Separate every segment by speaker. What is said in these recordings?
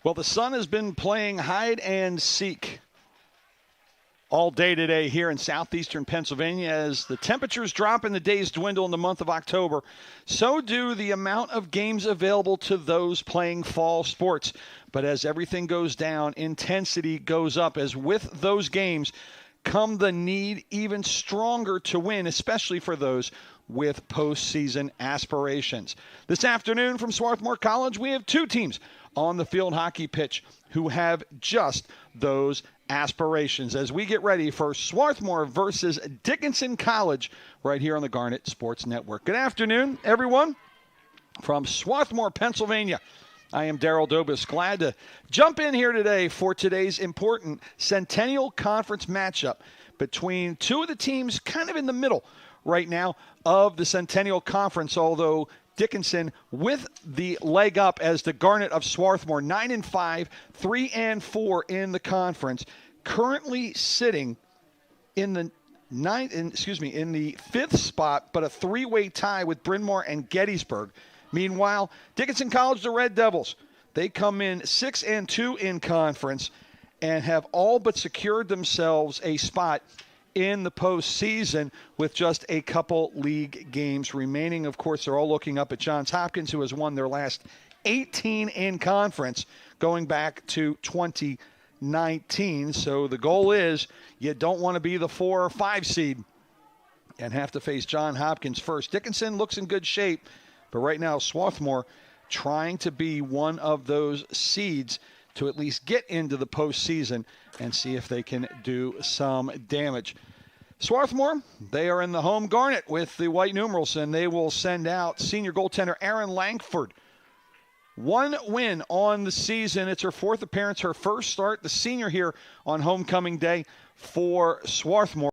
Speaker 1: Well, the sun has been playing hide and seek all day today here in southeastern Pennsylvania as the temperatures drop and the days dwindle in the month of October. So do the amount of games available to those playing fall sports. But as everything goes down, intensity goes up as with those games come the need even stronger to win, especially for those with postseason aspirations. This afternoon from Swarthmore College, we have two teams on the field hockey pitch who have just those aspirations as we get ready for Swarthmore versus Dickinson College right here on the Garnet Sports Network. Good afternoon, everyone, from Swarthmore, Pennsylvania. I am Daryl Dobis, glad to jump in here today for today's important Centennial Conference matchup between two of the teams kind of in the middle right now of the Centennial Conference, although Dickinson with the leg up as the Garnet of Swarthmore, 9-5, 3-4 in the conference, currently sitting in the in the fifth spot, but a three-way tie with Bryn Mawr and Gettysburg. Meanwhile, Dickinson College, the Red Devils, they come in 6-2 in conference and have all but secured themselves a spot in the postseason with just a couple league games remaining. Of course, they're all looking up at Johns Hopkins, who has won their last 18 in conference going back to 2019. So the goal is you don't want to be the 4 or 5 seed and have to face Johns Hopkins first. Dickinson looks in good shape, but right now Swarthmore trying to be one of those seeds to at least get into the postseason and see if they can do some damage. Swarthmore, they are in the home Garnet with the white numerals, and they will send out senior goaltender Aaron Langford. 1 win on the season. It's her 4th appearance, her first start, the senior here on homecoming day for Swarthmore.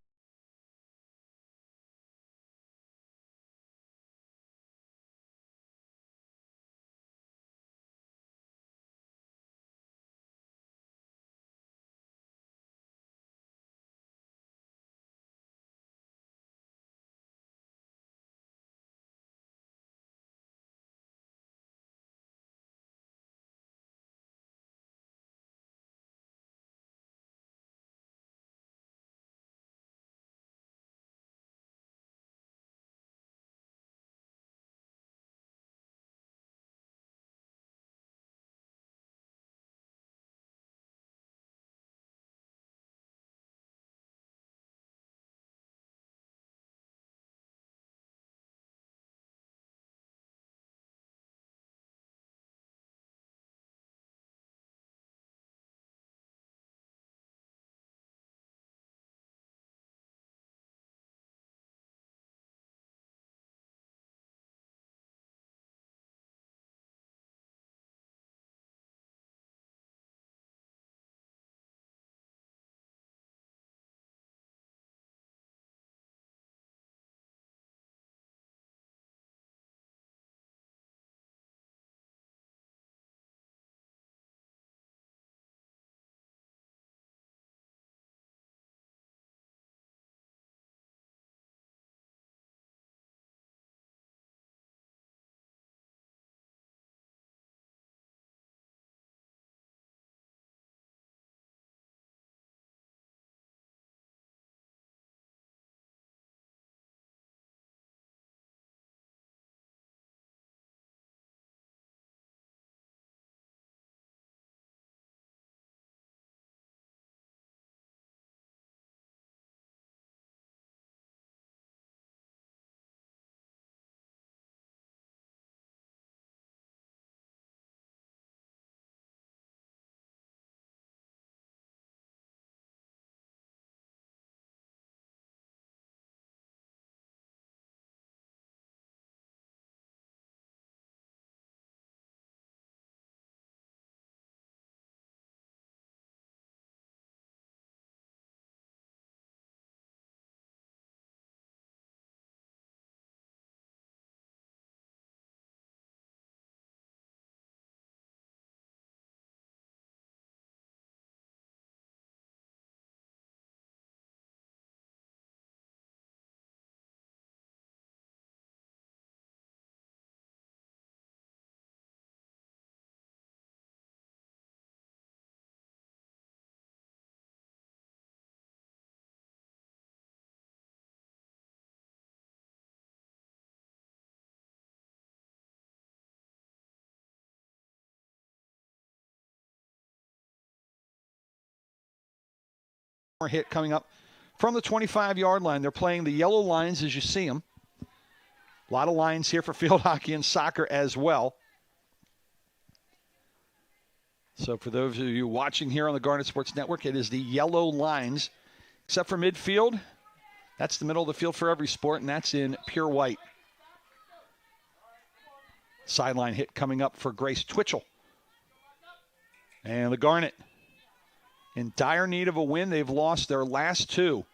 Speaker 1: hit coming up from the 25-yard line. They're playing the yellow lines as you see them. A lot of lines here for field hockey and soccer as well. So for those of you watching here on the Garnet Sports Network, it is the yellow lines. Except for midfield, that's the middle of the field for every sport, and that's in pure white. Sideline hit coming up for Grace Twitchell. And the Garnet in dire need of a win. They've lost their last two,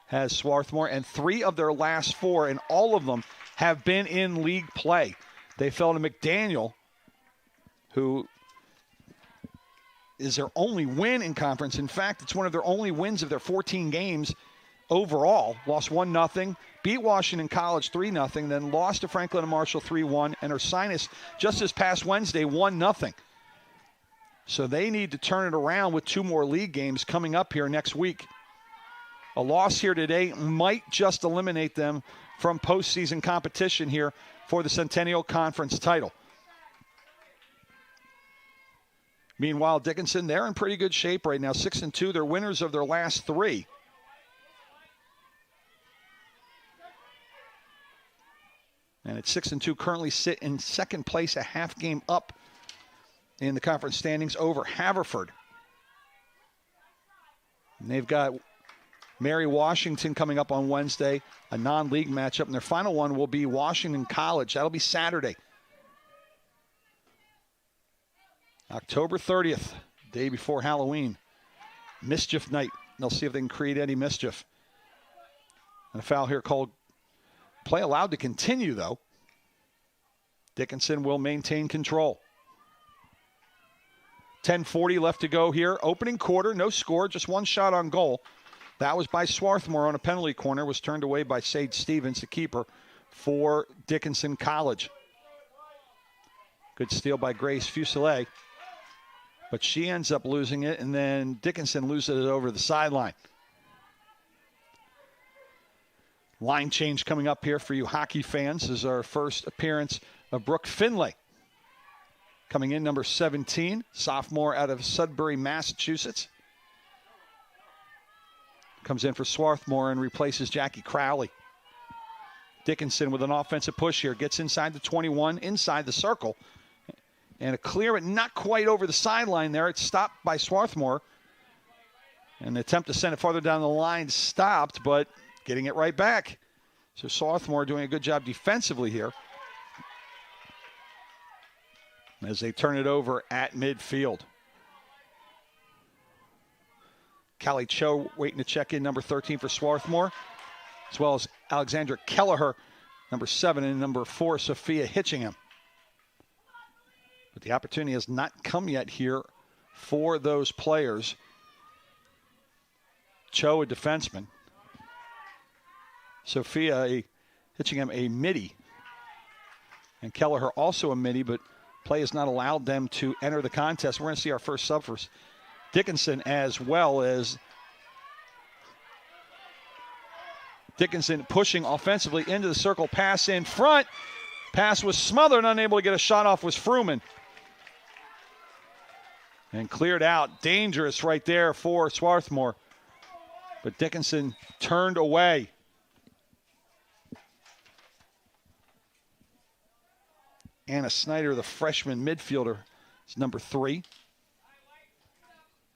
Speaker 1: has Swarthmore, and 3 of their last 4, and all of them have been in league play. They fell to McDaniel, who is their only win in conference. In fact, it's one of their only wins of their 14 games overall. Lost 1-0, beat Washington College 3-0, then lost to Franklin and Marshall 3-1, and Ursinus just this past Wednesday 1-0. So they need to turn it around with 2 more league games coming up here next week. A loss here today might just eliminate them from postseason competition here for the Centennial Conference title. Meanwhile, Dickinson, they're in pretty good shape right now, 6-2. They're winners of their last 3. And at 6-2, currently sit in second place, a half game up in the conference standings over Haverford. And they've got Mary Washington coming up on Wednesday, a non-league matchup. And their final one will be Washington College. That'll be Saturday, October 30th, day before Halloween. Mischief night. They'll see if they can create any mischief. And a foul here called. Play allowed to continue, though. Dickinson will maintain control. 10:40 left to go here. Opening quarter, no score, just 1 shot on goal. That was by Swarthmore on a penalty corner. Was turned away by Sage Stevens, the keeper for Dickinson College. Good steal by Grace Fuselier. But she ends up losing it, and then Dickinson loses it over the sideline. Line change coming up here for you hockey fans. This is our first appearance of Brooke Finlay. Coming in, number 17, sophomore out of Sudbury, Massachusetts. Comes in for Swarthmore and replaces Jackie Crowley. Dickinson with an offensive push here. Gets inside the 21, inside the circle. And a clear, but not quite over the sideline there. It's stopped by Swarthmore. And the attempt to send it farther down the line stopped, but getting it right back. So Swarthmore doing a good job defensively here as they turn it over at midfield. Callie Cho waiting to check in, number 13 for Swarthmore, as well as Alexandra Kelleher, number 7, and number 4, Sophia Hitchingham. But the opportunity has not come yet here for those players. Cho, a defenseman. Sophia Hitchingham, a midi. And Kelleher also a midi, but play has not allowed them to enter the contest. We're going to see our first sub for Dickinson, as well as Dickinson pushing offensively into the circle. Pass in front. Pass was smothered. Unable to get a shot off was Fruman. And cleared out. Dangerous right there for Swarthmore. But Dickinson turned away. Anna Snyder, the freshman midfielder, is number 3.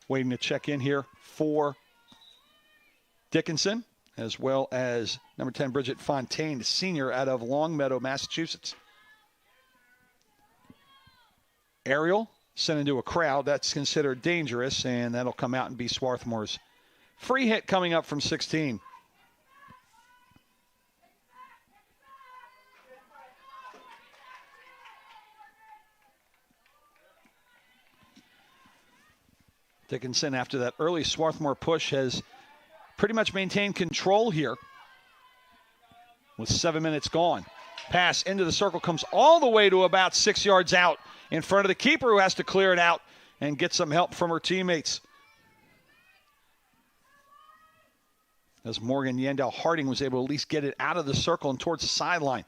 Speaker 1: Waiting to check in here for Dickinson, as well as number 10, Bridget Fontaine, senior out of Longmeadow, Massachusetts. Aerial sent into a crowd. That's considered dangerous, and that'll come out and be Swarthmore's free hit coming up from 16. Dickinson, after that early Swarthmore push, has pretty much maintained control here with 7 minutes gone. Pass into the circle comes all the way to about 6 yards out in front of the keeper, who has to clear it out and get some help from her teammates. As Morgan Yandel Harding was able to at least get it out of the circle and towards the sideline.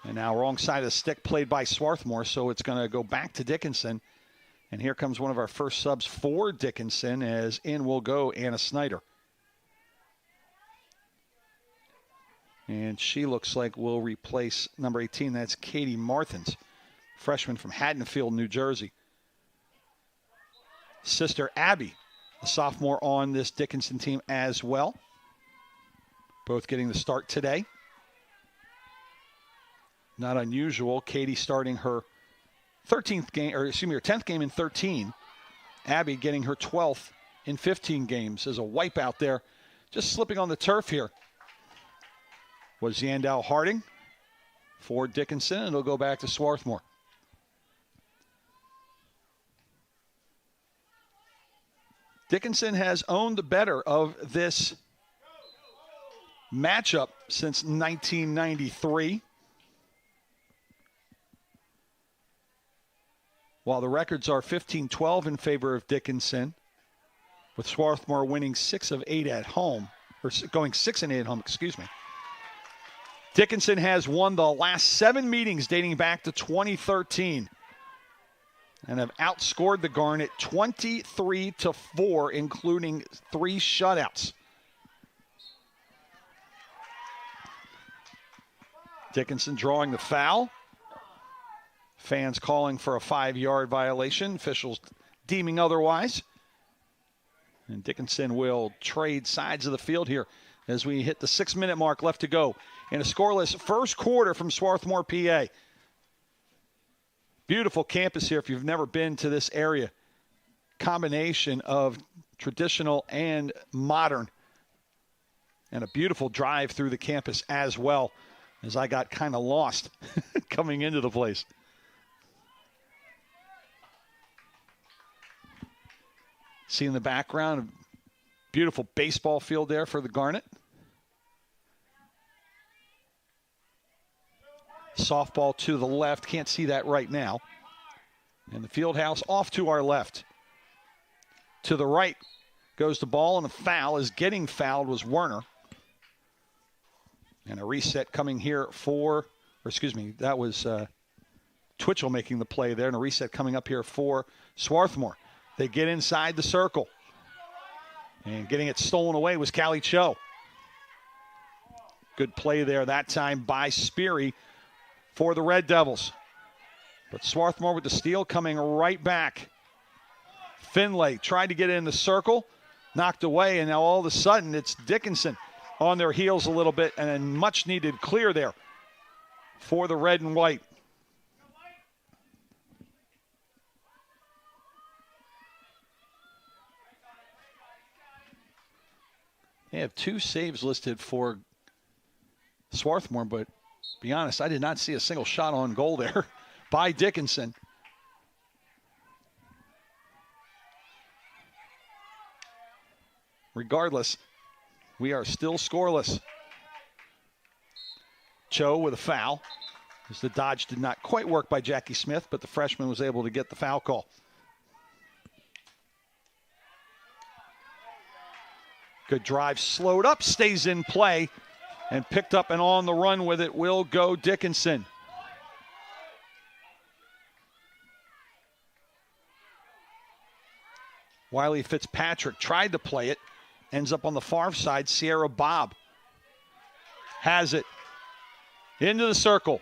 Speaker 1: And now wrong side of the stick played by Swarthmore, so it's going to go back to Dickinson. And here comes one of our first subs for Dickinson, as in will go Anna Snyder. And she looks like will replace number 18. That's Katie Marthins, freshman from Haddonfield, New Jersey. Sister Abby, a sophomore on this Dickinson team as well. Both getting the start today. Not unusual. Katie starting her 13th game, or excuse me, her 10th game in 13. Abby getting her 12th in 15 games. As a wipeout there, just slipping on the turf here was Yandel Harding for Dickinson, and it'll go back to Swarthmore. Dickinson has owned the better of this matchup since 1993. While the records are 15-12 in favor of Dickinson, with Swarthmore winning 6 of 8 at home, or going 6 and 8 at home, excuse me. Dickinson has won the last 7 meetings dating back to 2013 and have outscored the Garnet 23-4, including 3 shutouts. Dickinson drawing the foul. Fans calling for a 5-yard violation. Officials deeming otherwise. And Dickinson will trade sides of the field here as we hit the 6-minute mark left to go in a scoreless first quarter from Swarthmore, PA. Beautiful campus here if you've never been to this area. Combination of traditional and modern. And a beautiful drive through the campus as well, as I got kind of lost coming into the place. See in the background, a beautiful baseball field there for the Garnet. Softball to the left. Can't see that right now. And the field house off to our left. To the right goes the ball, and a foul. As getting fouled was Werner. And a reset coming here for, or excuse me, that was Twitchell making the play there. And a reset coming up here for Swarthmore. They get inside the circle. And getting it stolen away was Callie Cho. Good play there that time by Speary for the Red Devils. But Swarthmore with the steal coming right back. Finlay tried to get it in the circle, knocked away, and now all of a sudden it's Dickinson on their heels a little bit, and a much needed clear there for the red and white. They have 2 saves listed for Swarthmore, but to be honest, I did not see a single shot on goal there by Dickinson. Regardless, we are still scoreless. Cho with a foul, as the dodge did not quite work by Jackie Smith, but the freshman was able to get the foul call. Good drive, slowed up, stays in play, and picked up and on the run with it will go Dickinson. Wiley Fitzpatrick tried to play it, ends up on the far side. Sierra Bob has it into the circle.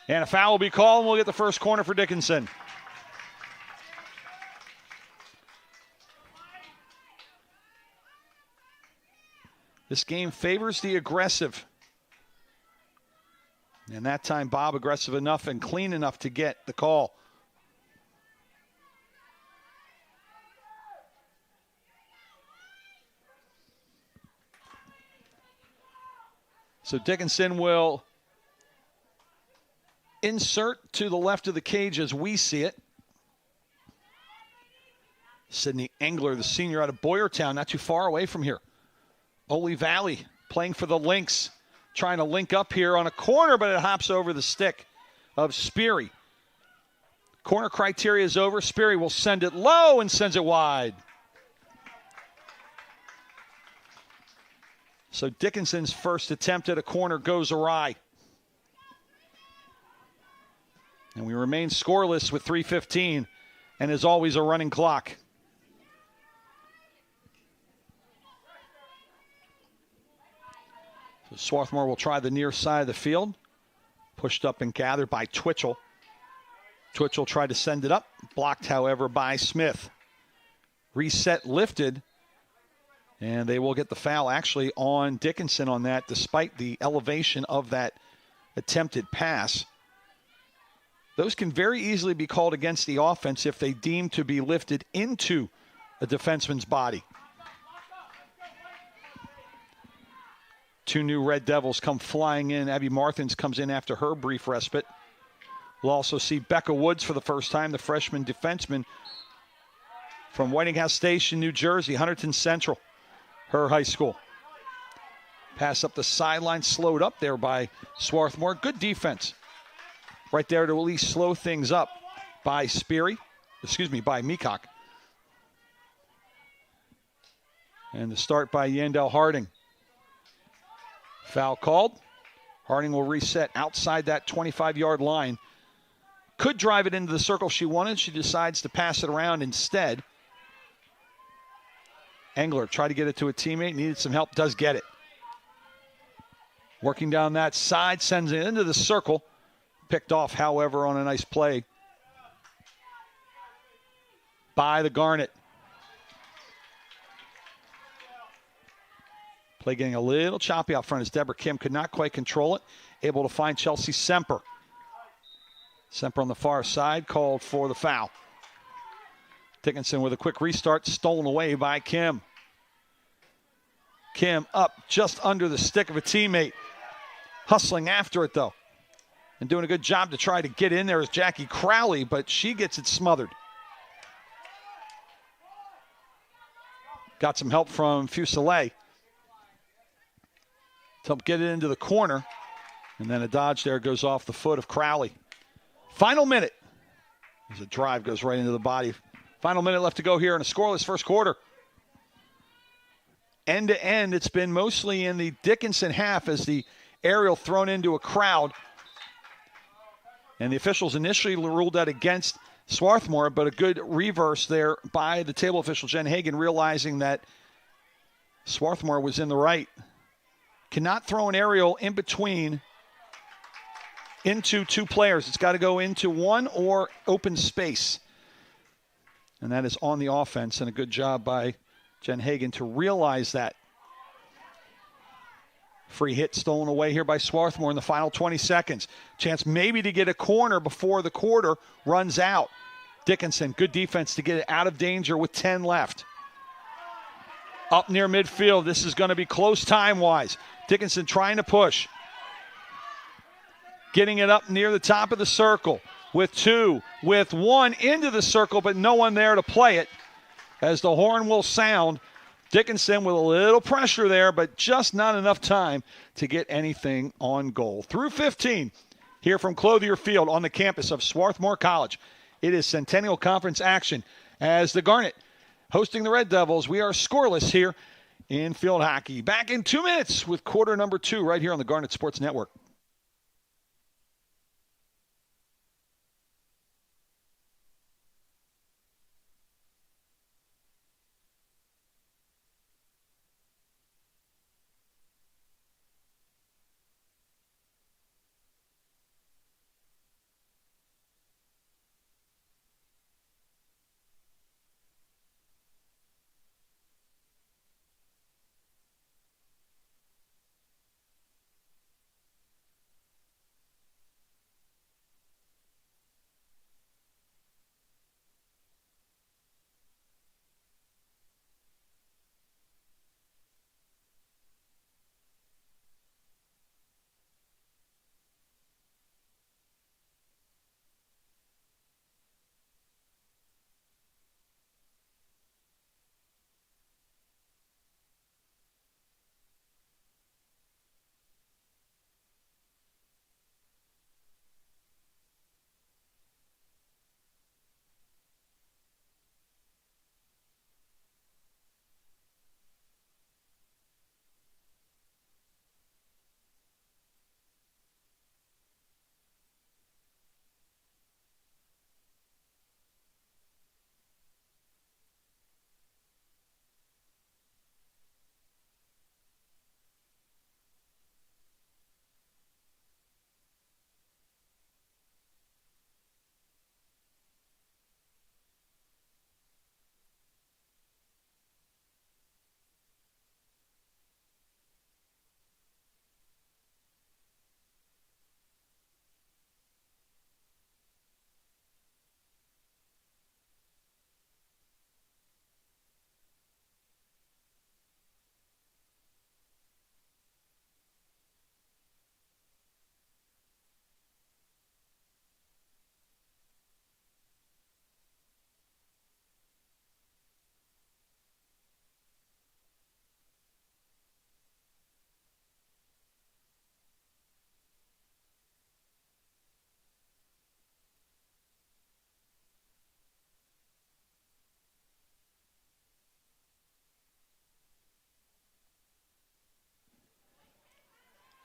Speaker 1: And a foul will be called, and we'll get the first corner for Dickinson. This game favors the aggressive. And that time, Bob aggressive enough and clean enough to get the call. So Dickinson will insert to the left of the cage as we see it. Sydney Engler, the senior out of Boyertown, not too far away from here. Ole Valley playing for the Lynx, trying to link up here on a corner, but it hops over the stick of Speary. Corner criteria is over. Speary will send it low and sends it wide. So Dickinson's first attempt at a corner goes awry. And we remain scoreless with 3:15 and is always a running clock. So Swarthmore will try the near side of the field. Pushed up and gathered by Twitchell. Twitchell tried to send it up. Blocked, however, by Smith. Reset lifted. And they will get the foul actually on Dickinson on that, despite the elevation of that attempted pass. Those can very easily be called against the offense if they deem to be lifted into a defenseman's body. Two new Red Devils come flying in. Abby Martins comes in after her brief respite. We'll also see Becca Woods for the first time, the freshman defenseman from Whitinghouse Station, New Jersey, Hunterton Central, her high school. Pass up the sideline, slowed up there by Swarthmore. Good defense right there to at least slow things up by by Meacock. And the start by Yandel Harding. Foul called. Harding will reset outside that 25-yard line. Could drive it into the circle she wanted. She decides to pass it around instead. Engler tried to get it to a teammate, needed some help, does get it. Working down that side, sends it into the circle. Picked off, however, on a nice play by the Garnet. Play getting a little choppy out front as Deborah Kim could not quite control it. Able to find Chelsea Semper. Semper on the far side, called for the foul. Dickinson with a quick restart, stolen away by Kim. Kim up just under the stick of a teammate. Hustling after it, though. And doing a good job to try to get in there is Jackie Crowley, but she gets it smothered. Got some help from Fuselier to get it into the corner. And then a dodge there goes off the foot of Crowley. Final minute. As a drive goes right into the body. Final minute left to go here in a scoreless first quarter. End to end, it's been mostly in the Dickinson half as the aerial thrown into a crowd. And the officials initially ruled that against Swarthmore, but a good reverse there by the table official, Jen Hagan, realizing that Swarthmore was in the right. Cannot throw an aerial in between into two players. It's got to go into one or open space. And that is on the offense, and a good job by Jen Hagan to realize that. Free hit stolen away here by Swarthmore in the final 20 seconds. Chance maybe to get a corner before the quarter runs out. Dickinson, good defense to get it out of danger with 10 left. Up near midfield, this is going to be close time-wise. Dickinson trying to push. Getting it up near the top of the circle with two, with one into the circle, but no one there to play it as the horn will sound. Dickinson with a little pressure there, but just not enough time to get anything on goal. Through 15 here from Clothier Field on the campus of Swarthmore College. It is Centennial Conference action as the Garnet hosting the Red Devils. We are scoreless here in field hockey. Back in 2 minutes with quarter number 2 right here on the Garnet Sports Network.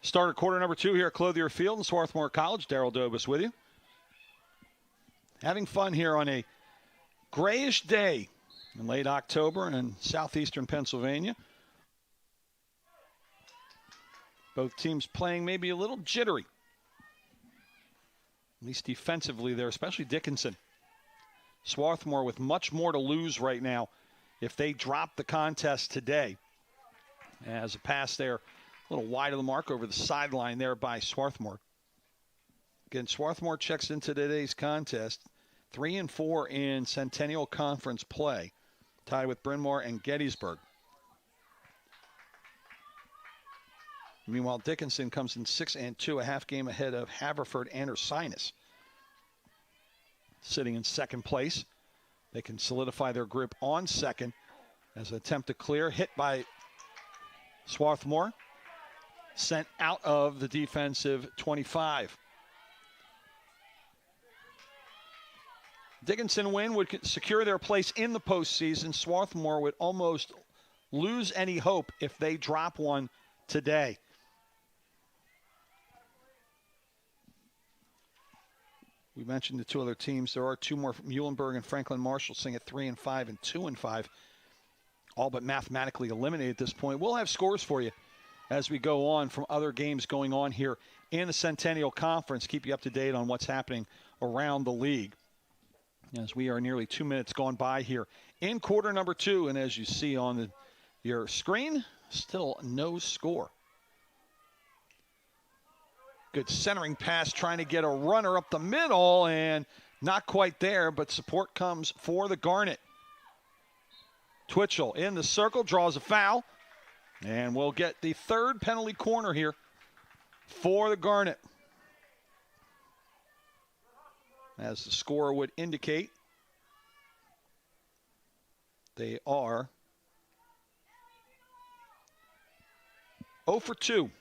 Speaker 1: Start of quarter number 2 here at Clothier Field in Swarthmore College. Daryl Dobus with you. Having fun here on a grayish day in late October in southeastern Pennsylvania. Both teams playing maybe a little jittery. At least defensively there, especially Dickinson. Swarthmore with much more to lose right now if they drop the contest today. As a pass there, a little wide of the mark over the sideline there by Swarthmore. Again, Swarthmore checks into today's contest. 3-4 in Centennial Conference play, tied with Bryn Mawr and Gettysburg. Meanwhile, Dickinson comes in 6-2, a half game ahead of Haverford and Ursinus. Sitting in second place. They can solidify their grip on second as an attempt to clear, hit by Swarthmore, sent out of the defensive 25. Dickinson win would secure their place in the postseason. Swarthmore would almost lose any hope if they drop one today. We mentioned the two other teams. There are two more, Muhlenberg and Franklin Marshall, sitting at 3-5 and 2-5. All but mathematically eliminated at this point. We'll have scores for you as we go on from other games going on here in the Centennial Conference. Keep you up to date on what's happening around the league. As we are nearly 2 minutes gone by here in quarter number 2. And as you see on your screen, still no score. Good centering pass, trying to get a runner up the middle, and not quite there, but support comes for the Garnet. Twitchell in the circle, draws a foul, and we'll get the third penalty corner here for the Garnet. As the score would indicate, they are 0 for 2.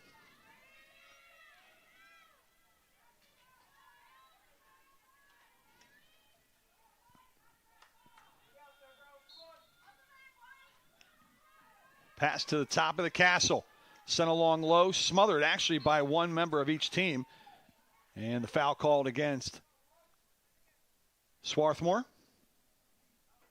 Speaker 1: Pass to the top of the castle. Sent along low, smothered actually by one member of each team. And the foul called against Swarthmore.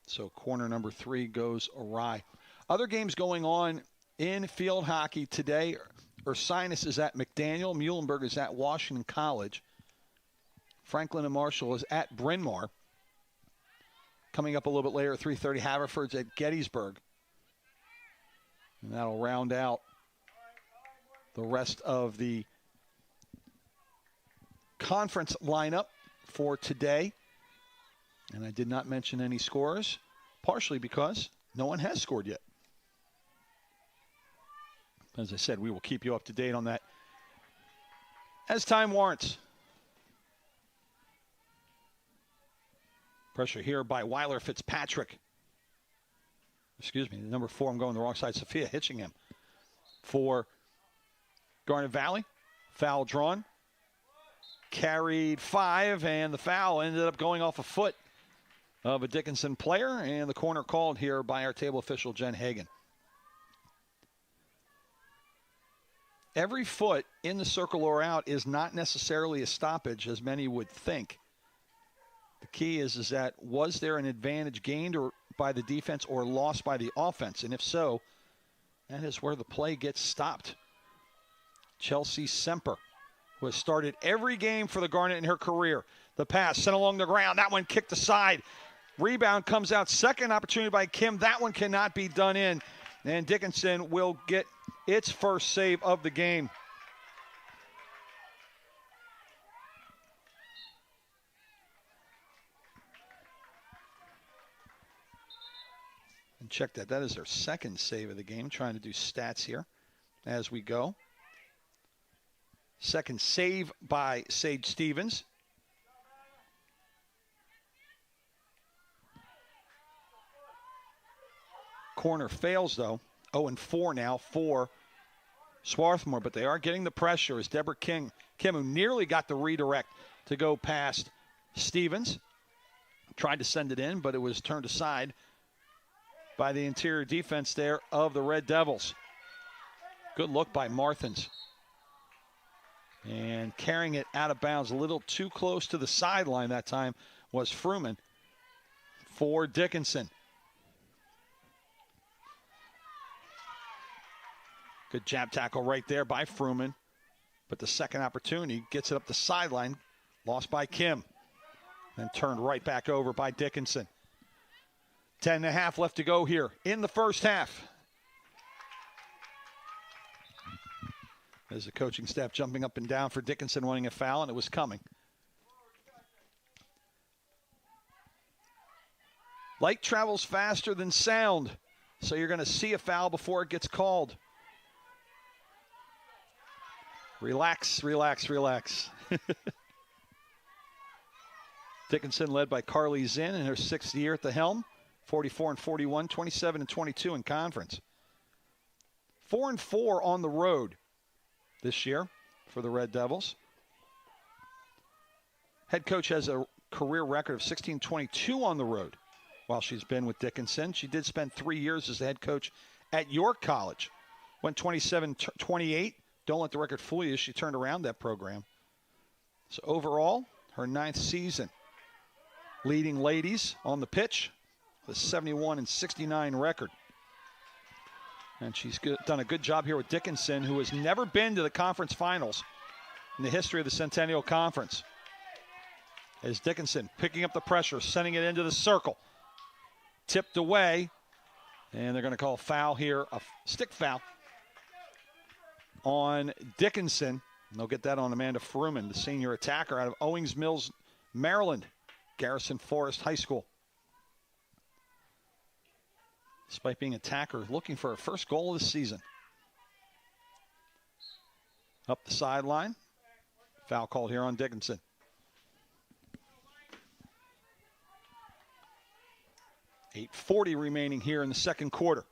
Speaker 1: So corner number 3 goes awry. Other games going on in field hockey today. Ursinus is at McDaniel. Muhlenberg is at Washington College. Franklin and Marshall is at Bryn Mawr. Coming up a little bit later at 3:30, Haverford's at Gettysburg. And that'll round out the rest of the conference lineup for today. And I did not mention any scores, partially because no one has scored yet. As I said, we will keep you up to date on that as time warrants. Pressure here by Weiler Fitzpatrick. Excuse me, the number 4, I'm going the wrong side. Sophia Hitchingham for Garnet Valley. Foul drawn. Carried 5, and the foul ended up going off a foot of a Dickinson player, and the corner called here by our table official, Jen Hagan. Every foot in the circle or out is not necessarily a stoppage, as many would think. The key is that was there an advantage gained or by the defense or lost by the offense? And if so, that is where the play gets stopped. Chelsea Semper, who has started every game for the Garnet in her career. The pass sent along the ground. That one kicked aside. Rebound comes out. Second opportunity by Kim. That one cannot be done in. And Dickinson will get its first save of the game. And check that. That is their second save of the game. Trying to do stats here as we go. Second save by Sage Stevens. Corner fails, though. 0-4 now for Swarthmore, but they are getting the pressure as Deborah Kim, who nearly got the redirect to go past Stevens. Tried to send it in, but it was turned aside by the interior defense there of the Red Devils. Good look by Marthins. And carrying it out of bounds a little too close to the sideline that time was Fruman for Dickinson. Good jab tackle right there by Fruman. But the second opportunity gets it up the sideline. Lost by Kim. Then turned right back over by Dickinson. 10.5 left to go here in the first half. There's the coaching staff jumping up and down for Dickinson wanting a foul, and it was coming. Light travels faster than sound, so you're going to see a foul before it gets called. Relax, relax, relax. Dickinson led by Carly Zinn in her 6th year at the helm. 44-41, 27-22 in conference. 4-4 on the road this year for the Red Devils. Head coach has a career record of 16-22 on the road while she's been with Dickinson. She did spend 3 years as the head coach at York College. Went 27-28. Don't let the record fool you. She turned around that program. So overall, her 9th season leading ladies on the pitch with a 71-69 record. And she's done a good job here with Dickinson, who has never been to the conference finals in the history of the Centennial Conference. As Dickinson picking up the pressure, sending it into the circle. Tipped away, and they're going to call a foul here, a stick foul on Dickinson. And they'll get that on Amanda Fruman, the senior attacker out of Owings Mills, Maryland, Garrison Forest High School. Despite being attacker, looking for her first goal of the season. Up the sideline. Foul called here on Dickinson. .8:40 remaining here in the second quarter.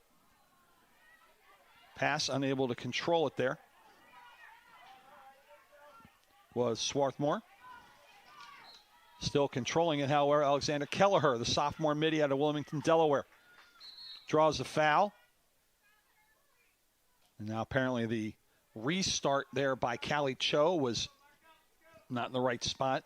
Speaker 1: Pass unable to control it there was Swarthmore. Still controlling it, however, Alexander Kelleher, the sophomore midi out of Wilmington, Delaware. Draws the foul. And now apparently the restart there by Callie Cho was not in the right spot.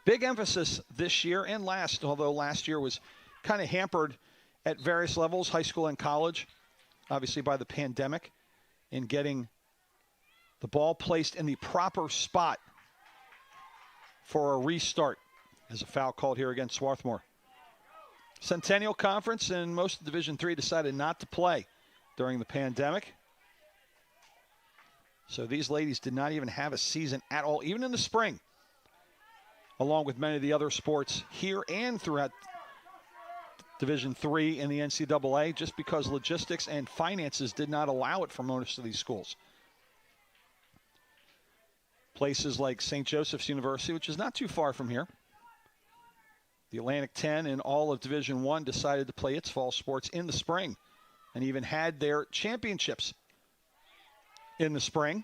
Speaker 1: Big emphasis this year and last, although last year was kind of hampered at various levels, high school and college, obviously by the pandemic, in getting the ball placed in the proper spot for a restart. As a foul called here against Swarthmore. Centennial Conference and most of Division III decided not to play during the pandemic. So these ladies did not even have a season at all, even in the spring, along with many of the other sports here and throughout Division III in the NCAA, just because logistics and finances did not allow it for most of these schools. Places like St. Joseph's University, which is not too far from here. The Atlantic 10 and all of Division I decided to play its fall sports in the spring and even had their championships in the spring.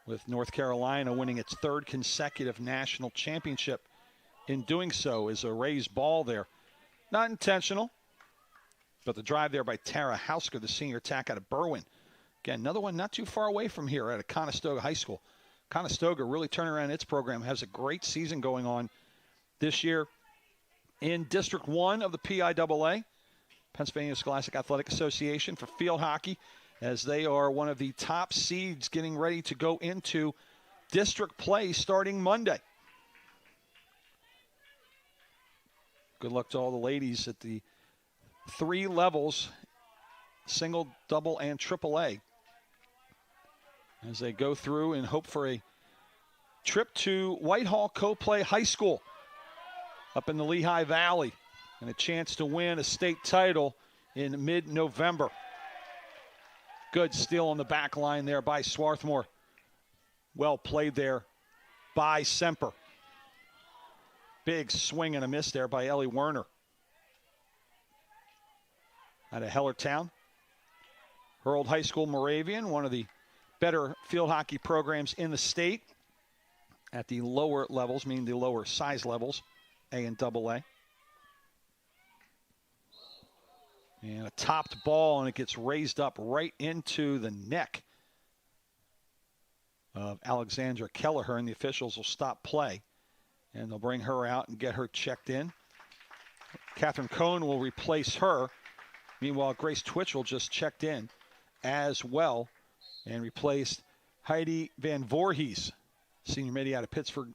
Speaker 1: With North Carolina winning its 3rd consecutive national championship in doing so is a raised ball there. Not intentional, but the drive there by Tara Hausker, the senior attack out of Berwyn. Again, another one not too far away from here at Conestoga High School. Conestoga really turning around its program, has a great season going on this year in District 1 of the PIAA, Pennsylvania Scholastic Athletic Association, for field hockey, as they are one of the top seeds getting ready to go into district play starting Monday. Good luck to all the ladies at the 3 levels, single, double, and AAA, as they go through and hope for a trip to Whitehall Coplay High School up in the Lehigh Valley and a chance to win a state title in mid-November. Good steal on the back line there by Swarthmore. Well played there by Semper. Big swing and a miss there by Ellie Werner. Out of Hellertown. Her old high school, Moravian, one of the better field hockey programs in the state at the lower levels, meaning the lower size levels, A and AA. And a topped ball, and it gets raised up right into the neck of Alexandra Kelleher, and the officials will stop play. And they'll bring her out and get her checked in. Catherine Cohn will replace her. Meanwhile, Grace Twitchell just checked in as well and replaced Heidi Van Voorhees, senior midi out of Pittsford,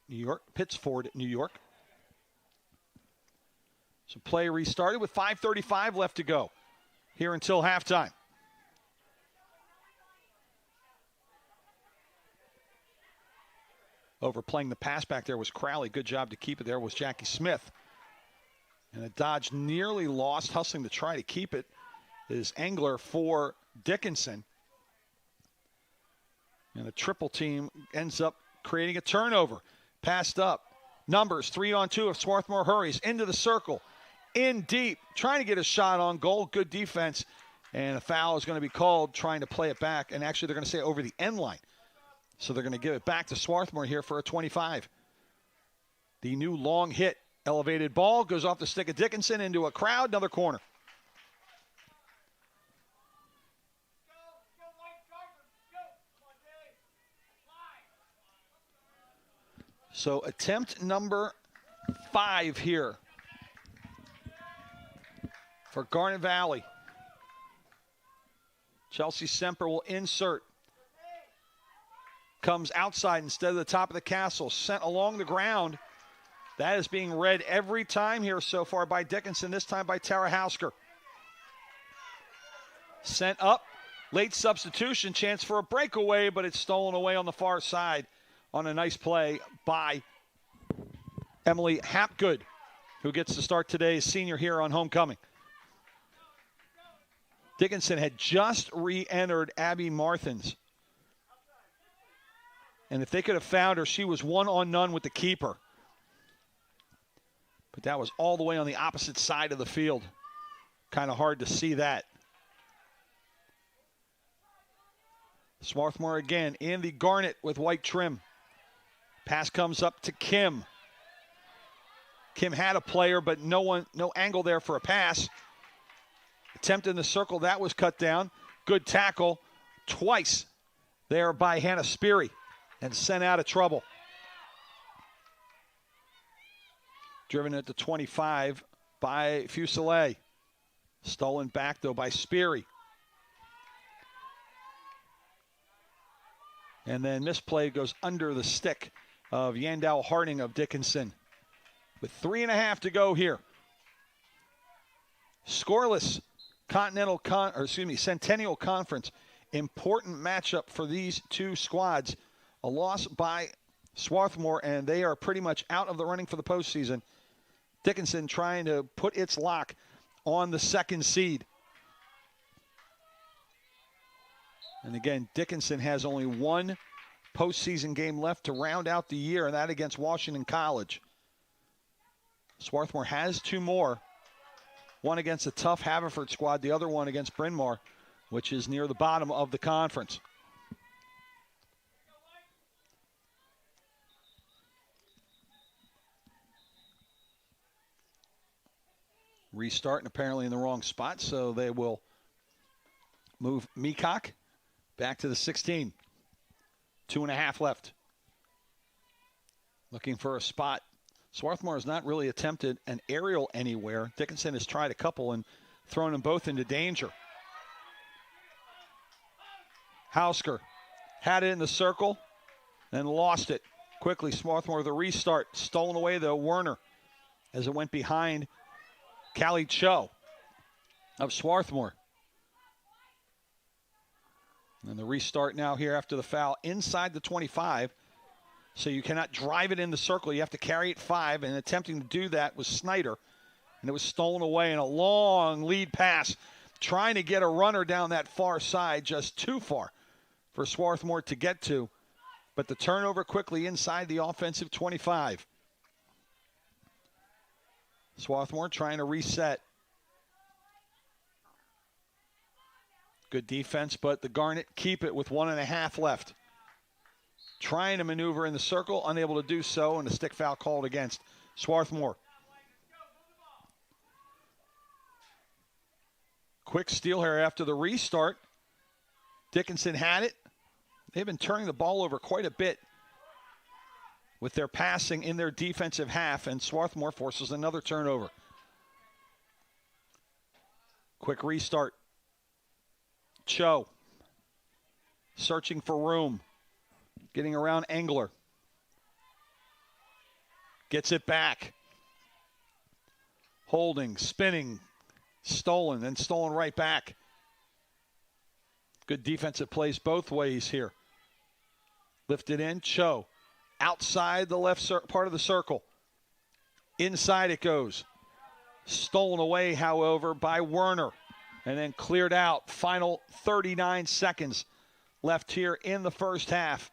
Speaker 1: New York. So play restarted with 5:35 left to go here until halftime. Overplaying the pass back there was Crowley. Good job to keep it there was Jackie Smith. And a dodge nearly lost, hustling to try to keep it, is Engler for Dickinson. And the triple team ends up creating a turnover. Passed up. Numbers 3-on-2 of Swarthmore hurries into the circle. In deep, trying to get a shot on goal. Good defense. And a foul is going to be called, trying to play it back. And actually, they're going to say over the end line. So they're going to give it back to Swarthmore here for a 25. The new long hit. Elevated ball goes off the stick of Dickinson into a crowd. Another corner. So attempt number 5 here for Garnet Valley. Chelsea Semper will insert. Comes outside instead of the top of the castle. Sent along the ground. That is being read every time here so far by Dickinson, this time by Tara Hausker. Sent up. Late substitution. Chance for a breakaway, but it's stolen away on the far side on a nice play by Emily Hapgood, who gets to start today's senior here on homecoming. Dickinson had just re-entered Abby Marthins. And if they could have found her, she was 1-on-none with the keeper. But that was all the way on the opposite side of the field. Kind of hard to see that. Swarthmore again in the garnet with white trim. Pass comes up to Kim. Kim had a player, but no angle there for a pass. Attempt in the circle, that was cut down. Good tackle twice there by Hannah Speary and sent out of trouble. Driven at the 25 by Fuselier. Stolen back, though, by Speary. And then misplay goes under the stick of Yandel Harding of Dickinson. With 3.5 to go here. Scoreless Centennial Conference. Important matchup for these two squads. A loss by Swarthmore, and they are pretty much out of the running for the postseason. Dickinson trying to put its lock on the second seed. And again, Dickinson has only one postseason game left to round out the year, and that against Washington College. Swarthmore has 2 more. One against a tough Haverford squad, the other one against Bryn Mawr, which is near the bottom of the conference. Restarting apparently in the wrong spot, so they will move Meacock back to the 16. 2.5 left. Looking for a spot. Swarthmore has not really attempted an aerial anywhere. Dickinson has tried a couple and thrown them both into danger. Hausker had it in the circle and lost it. Quickly, Swarthmore with a restart. Stolen away, though, Werner, as it went behind Callie Cho of Swarthmore. And the restart now here after the foul inside the 25. So you cannot drive it in the circle. You have to carry it 5. And attempting to do that was Snyder. And it was stolen away in a long lead pass. Trying to get a runner down that far side, just too far for Swarthmore to get to. But the turnover quickly inside the offensive 25. Swarthmore trying to reset. Good defense, but the Garnet keep it with 1.5 left. Trying to maneuver in the circle, unable to do so, and a stick foul called against Swarthmore. Quick steal here after the restart. Dickinson had it. They've been turning the ball over quite a bit with their passing in their defensive half, and Swarthmore forces another turnover. Quick restart. Cho searching for room, getting around Engler. Gets it back. Holding, spinning, stolen, then stolen right back. Good defensive plays both ways here. Lifted in, Cho. Outside the left part of the circle. Inside it goes. Stolen away, however, by Werner. And then cleared out. Final 39 seconds left here in the first half.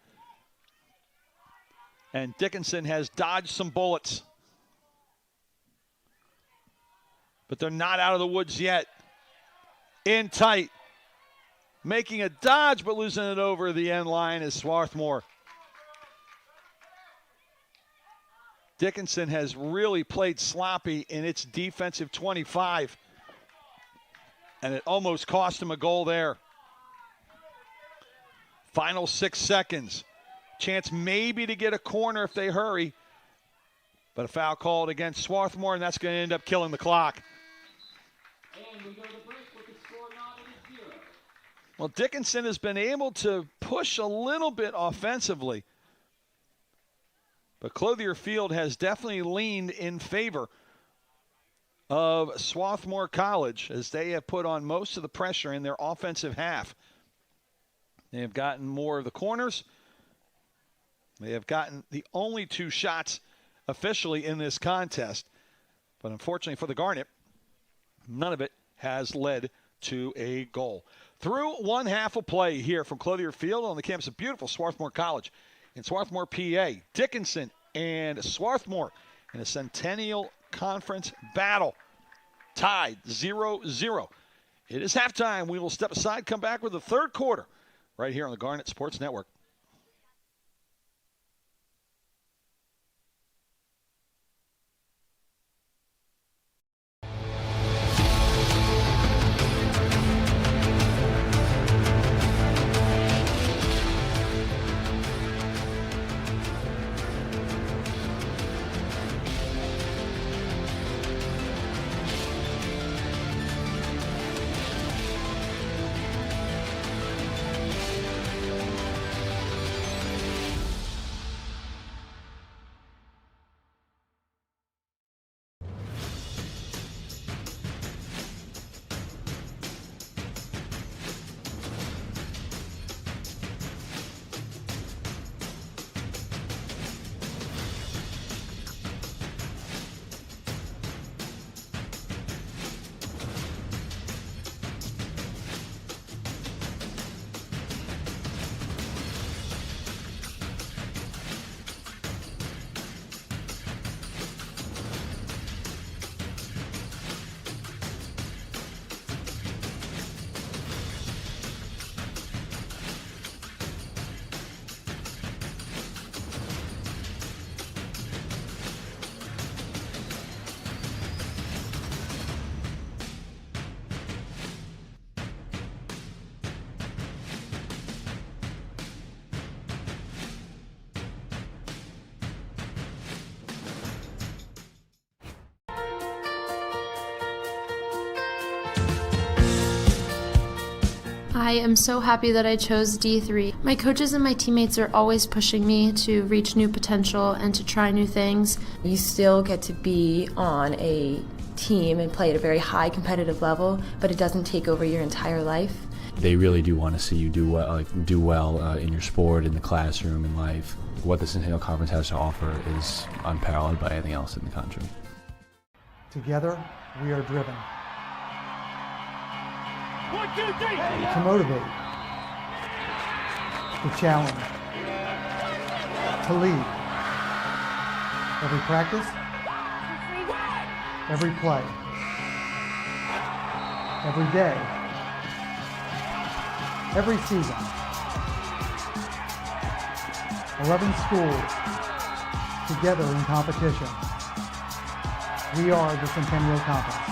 Speaker 1: And Dickinson has dodged some bullets. But they're not out of the woods yet. In tight. Making a dodge, but losing it over the end line is Swarthmore. Dickinson has really played sloppy in its defensive 25. And it almost cost him a goal there. Final 6 seconds. Chance maybe to get a corner if they hurry. But a foul called against Swarthmore, and that's going to end up killing the clock.
Speaker 2: And we go to break with the score not at 0.
Speaker 1: Well, Dickinson has been able to push a little bit offensively. But Clothier Field has definitely leaned in favor of Swarthmore College as they have put on most of the pressure in their offensive half. They have gotten more of the corners. They have gotten the only 2 shots officially in this contest. But unfortunately for the Garnet, none of it has led to a goal. Through one half of play here from Clothier Field on the campus of beautiful Swarthmore College in Swarthmore, PA. Dickinson and Swarthmore in a Centennial Conference battle. Tied 0-0. It is halftime. We will step aside, come back with the third quarter right here on the Garnet Sports Network.
Speaker 3: I am so happy that I chose D3. My coaches and my teammates are always pushing me to reach new potential and to try new things.
Speaker 4: You still get to be on a team and play at a very high competitive level, but it doesn't take over your entire life.
Speaker 5: They really do want to see you do well in your sport, in the classroom, in life. What the Centennial Conference has to offer is unparalleled by anything else in the country.
Speaker 6: Together, we are driven. To motivate, to challenge, to lead. Every practice, every play, every day, every season. 11 schools together in competition. We are the Centennial Conference.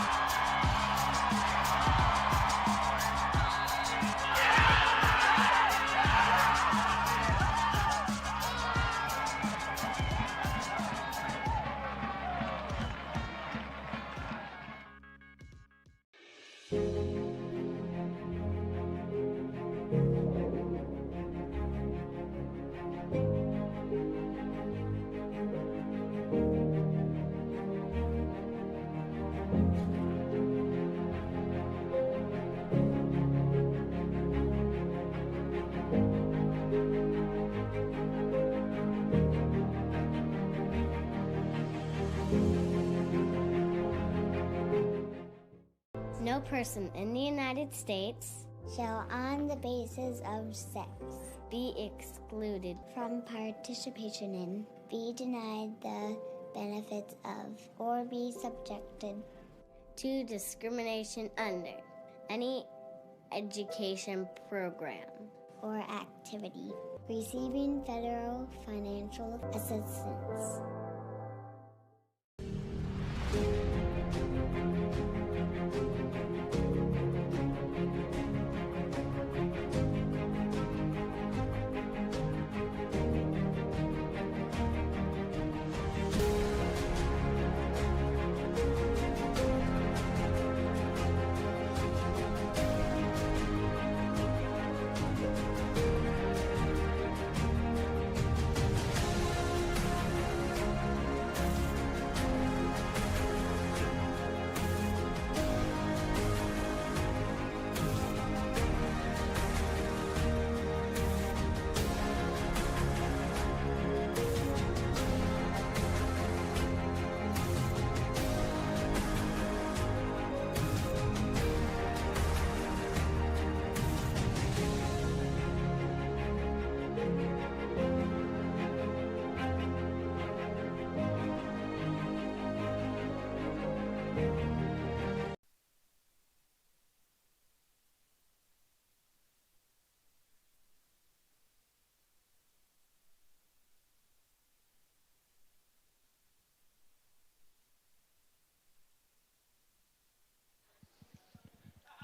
Speaker 7: No person in the United States
Speaker 8: shall, on the basis of sex,
Speaker 7: be excluded
Speaker 8: from participation in, be denied the benefits of, or be subjected
Speaker 7: to discrimination under any education program
Speaker 8: or activity receiving federal financial assistance.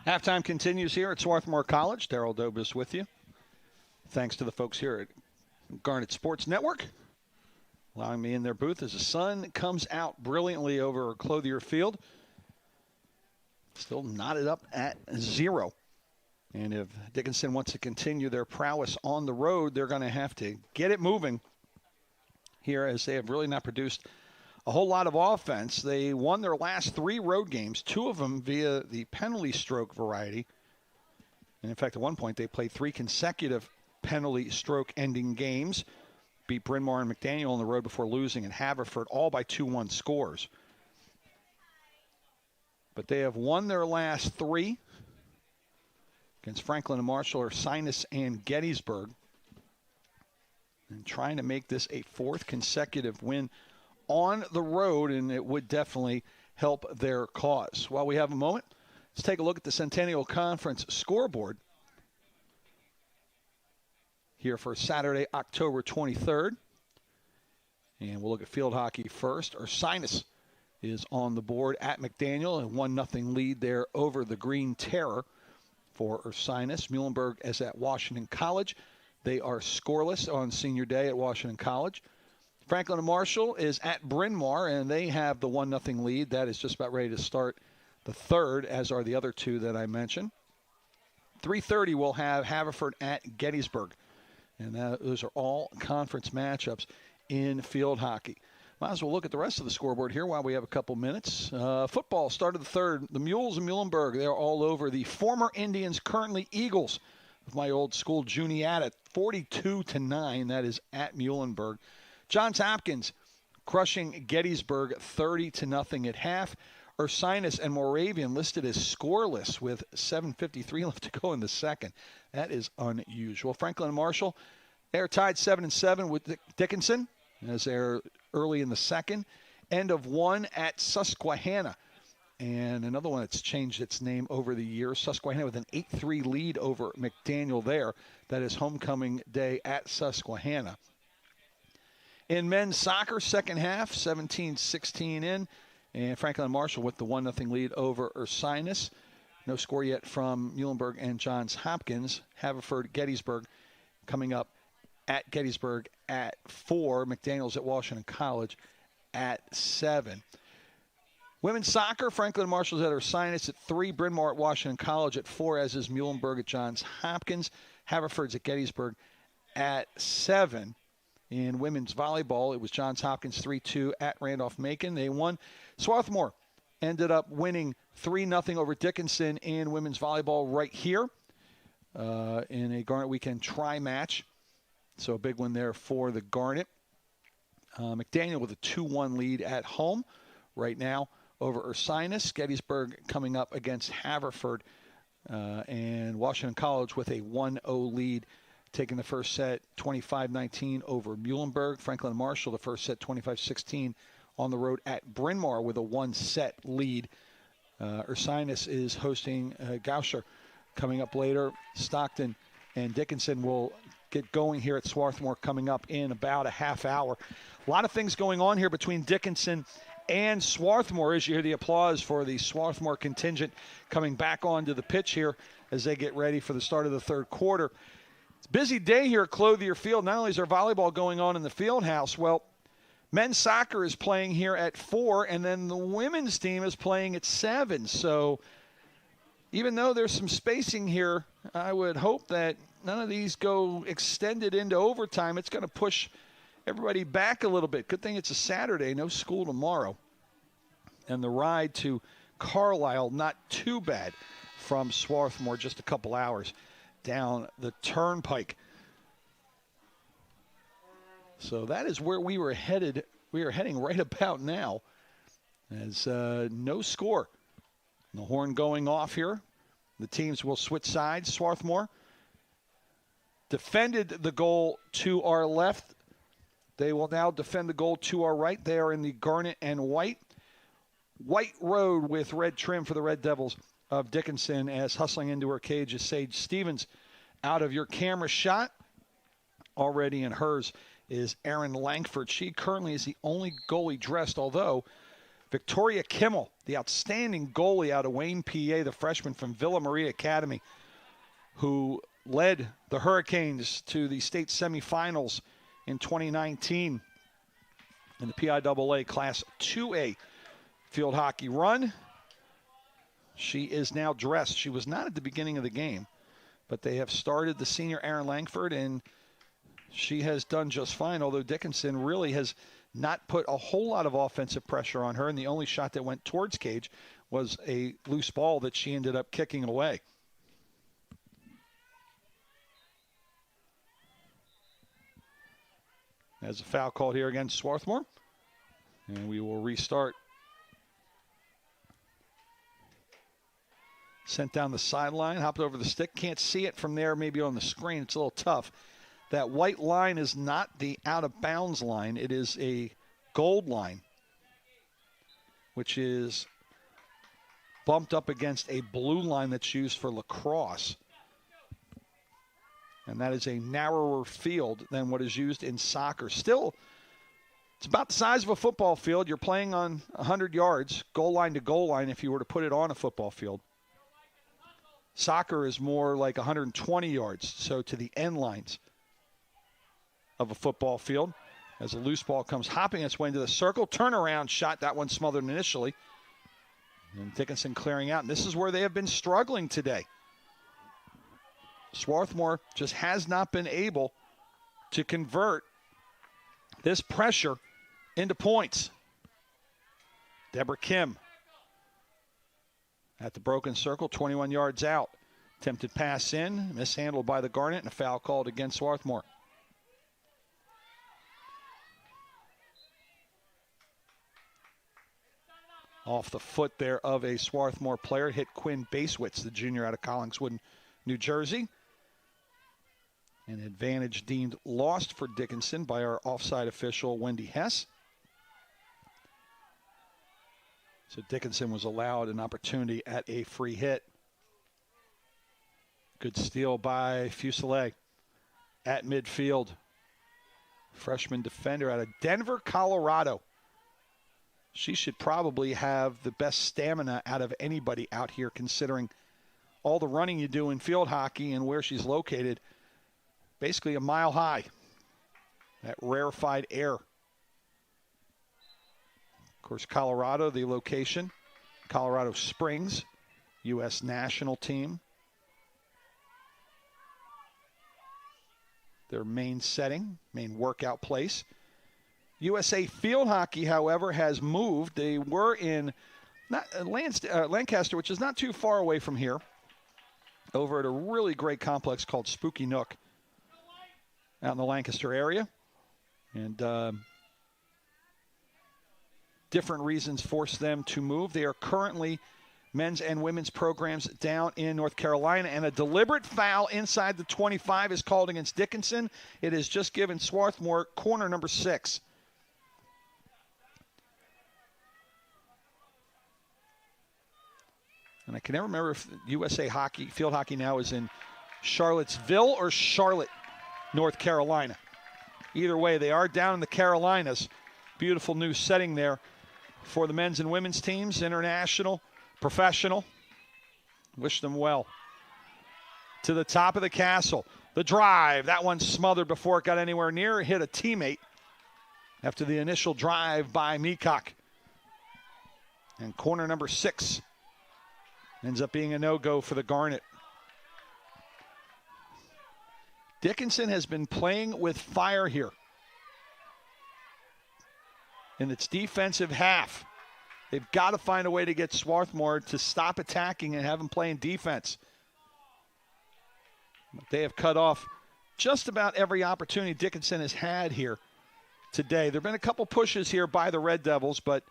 Speaker 1: Halftime continues here at Swarthmore College. Darryl Dobis with you. Thanks to the folks here at Garnet Sports Network, allowing me in their booth as the sun comes out brilliantly over Clothier Field. Still knotted up at 0. And if Dickinson wants to continue their prowess on the road, they're going to have to get it moving here, as they have really not produced a whole lot of offense. They won their last 3 road games, 2 of them via the penalty stroke variety. And in fact, at one point, they played 3 consecutive penalty stroke ending games, beat Bryn Mawr and McDaniel on the road before losing at Haverford, all by 2-1 scores. But they have won their last 3 against Franklin and Marshall, Ursinus and Gettysburg, and trying to make this a 4th consecutive win on the road, and it would definitely help their cause. While we have a moment, let's take a look at the Centennial Conference scoreboard here for Saturday, October 23rd. And we'll look at field hockey first. Ursinus is on the board at McDaniel, and 1-0 lead there over the Green Terror for Ursinus. Muhlenberg is at Washington College. They are scoreless on senior day at Washington College. Franklin and Marshall is at Bryn Mawr, and they have the 1-0 lead. That is just about ready to start the third, as are the other 2 that I mentioned. 3:30 we'll have Haverford at Gettysburg. And those are all conference matchups in field hockey. Might as well look at the rest of the scoreboard here while we have a couple minutes. Football started the third. The Mules of Muhlenberg, they're all over the former Indians, currently Eagles of my old school, Juniata, 42-9. That is at Muhlenberg. Johns Hopkins crushing Gettysburg 30-0 at half. Ursinus and Moravian listed as scoreless with 7:53 left to go in the second. That is unusual. Franklin and Marshall, they're tied 7-7 with Dickinson as they're early in the second. End of 1 at Susquehanna. And another one that's changed its name over the years, Susquehanna with an 8-3 lead over McDaniel there. That is homecoming day at Susquehanna. In men's soccer, second half, 17-16 in. And Franklin and Marshall with the 1-0 lead over Ursinus. No score yet from Muhlenberg and Johns Hopkins. Haverford, Gettysburg coming up at Gettysburg at 4. McDaniel's at Washington College at 7. Women's soccer, Franklin and Marshall's at Ursinus at 3. Bryn Mawr at Washington College at 4, as is Muhlenberg at Johns Hopkins. Haverford's at Gettysburg at 7. In women's volleyball, it was Johns Hopkins 3-2 at Randolph-Macon. They won. Swarthmore ended up winning 3-0 over Dickinson in women's volleyball right here in a Garnet Weekend tri-match. So a big one there for the Garnet. McDaniel with a 2-1 lead at home right now over Ursinus. Gettysburg coming up against Haverford. And Washington College with a 1-0 lead, taking the first set 25-19 over Muhlenberg. Franklin Marshall, the first set 25-16 on the road at Bryn Mawr with a 1-set lead. Ursinus is hosting Goucher coming up later. Stockton and Dickinson will get going here at Swarthmore coming up in about a half hour. A lot of things going on here between Dickinson and Swarthmore as you hear the applause for the Swarthmore contingent coming back onto the pitch here as they get ready for the start of the third quarter. It's a busy day here at Clothier Field. Not only is there volleyball going on in the field house, well, men's soccer is playing here at 4, and then the women's team is playing at 7. So even though there's some spacing here, I would hope that none of these go extended into overtime. It's going to push everybody back a little bit. Good thing it's a Saturday, no school tomorrow. And the ride to Carlisle, not too bad from Swarthmore, just a couple hours down the turnpike. So that is where we were headed. We are heading right about now as no score. The horn going off here. The teams will switch sides. Swarthmore defended the goal to our left. They will now defend the goal to our right. They are in the garnet and white. White road with red trim for the Red Devils of Dickinson, as hustling into her cage is Sage Stevens. Out of your camera shot, already in hers, is Erin Langford. She currently is the only goalie dressed, although Victoria Kimmel, the outstanding goalie out of Wayne, PA, the freshman from Villa Maria Academy, who led the Hurricanes to the state semifinals in 2019 in the PIAA Class 2A field hockey run. She is now dressed. She was not at the beginning of the game, but they have started the senior Erin Langford, and she has done just fine, although Dickinson really has not put a whole lot of offensive pressure on her, and the only shot that went towards cage was a loose ball that she ended up kicking away. There's a foul called here against Swarthmore, and we will restart. Sent down the sideline, hopped over the stick. Can't see it from there, maybe on the screen. It's a little tough. That white line is not the out-of-bounds line. It is a gold line, which is bumped up against a blue line that's used for lacrosse. And that is a narrower field than what is used in soccer. Still, it's about the size of a football field. You're playing on 100 yards, goal line to goal line, if you were to put it on a football field. Soccer is more like 120 yards, so to the end lines of a football field. As a loose ball comes hopping its way into the circle, turnaround shot, that one smothered initially. And Dickinson clearing out, and this is where they have been struggling today. Swarthmore just has not been able to convert this pressure into points. Deborah Kim at the broken circle, 21 yards out. Attempted pass in, mishandled by the Garnet, and a foul called against Swarthmore. Off the foot there of a Swarthmore player, hit Quinn Basewitz, the junior out of Collingswood, New Jersey. An advantage deemed lost for Dickinson by our offside official, Wendy Hess. So Dickinson was allowed an opportunity at a free hit. Good steal by Fuselier at midfield. Freshman defender out of Denver, Colorado. She should probably have the best stamina out of anybody out here, considering all the running you do in field hockey and where she's located. Basically a mile high. That rarefied air. Of course, Colorado, the location. Colorado Springs, U.S. national team. Their main setting, main workout place. USA Field Hockey, however, has moved. They were in Lancaster, which is not too far away from here, over at a really great complex called Spooky Nook out in the Lancaster area. And different reasons forced them to move. They are currently men's and women's programs down in North Carolina, and a deliberate foul inside the 25 is called against Dickinson. It is just given Swarthmore corner number 6. And I can never remember if USA Hockey, Field Hockey now is in Charlottesville or Charlotte, North Carolina. Either way, they are down in the Carolinas. Beautiful new setting there for the men's and women's teams, international, professional. Wish them well. To the top of the castle. The drive. That one smothered before it got anywhere near. It hit a teammate after the initial drive by Meacock. And corner number 6 ends up being a no-go for the Garnet. Dickinson has been playing with fire here in its defensive half. They've got to find a way to get Swarthmore to stop attacking and have him playing defense. But they have cut off just about every opportunity Dickinson has had here today. There have been a couple pushes here by the Red Devils, but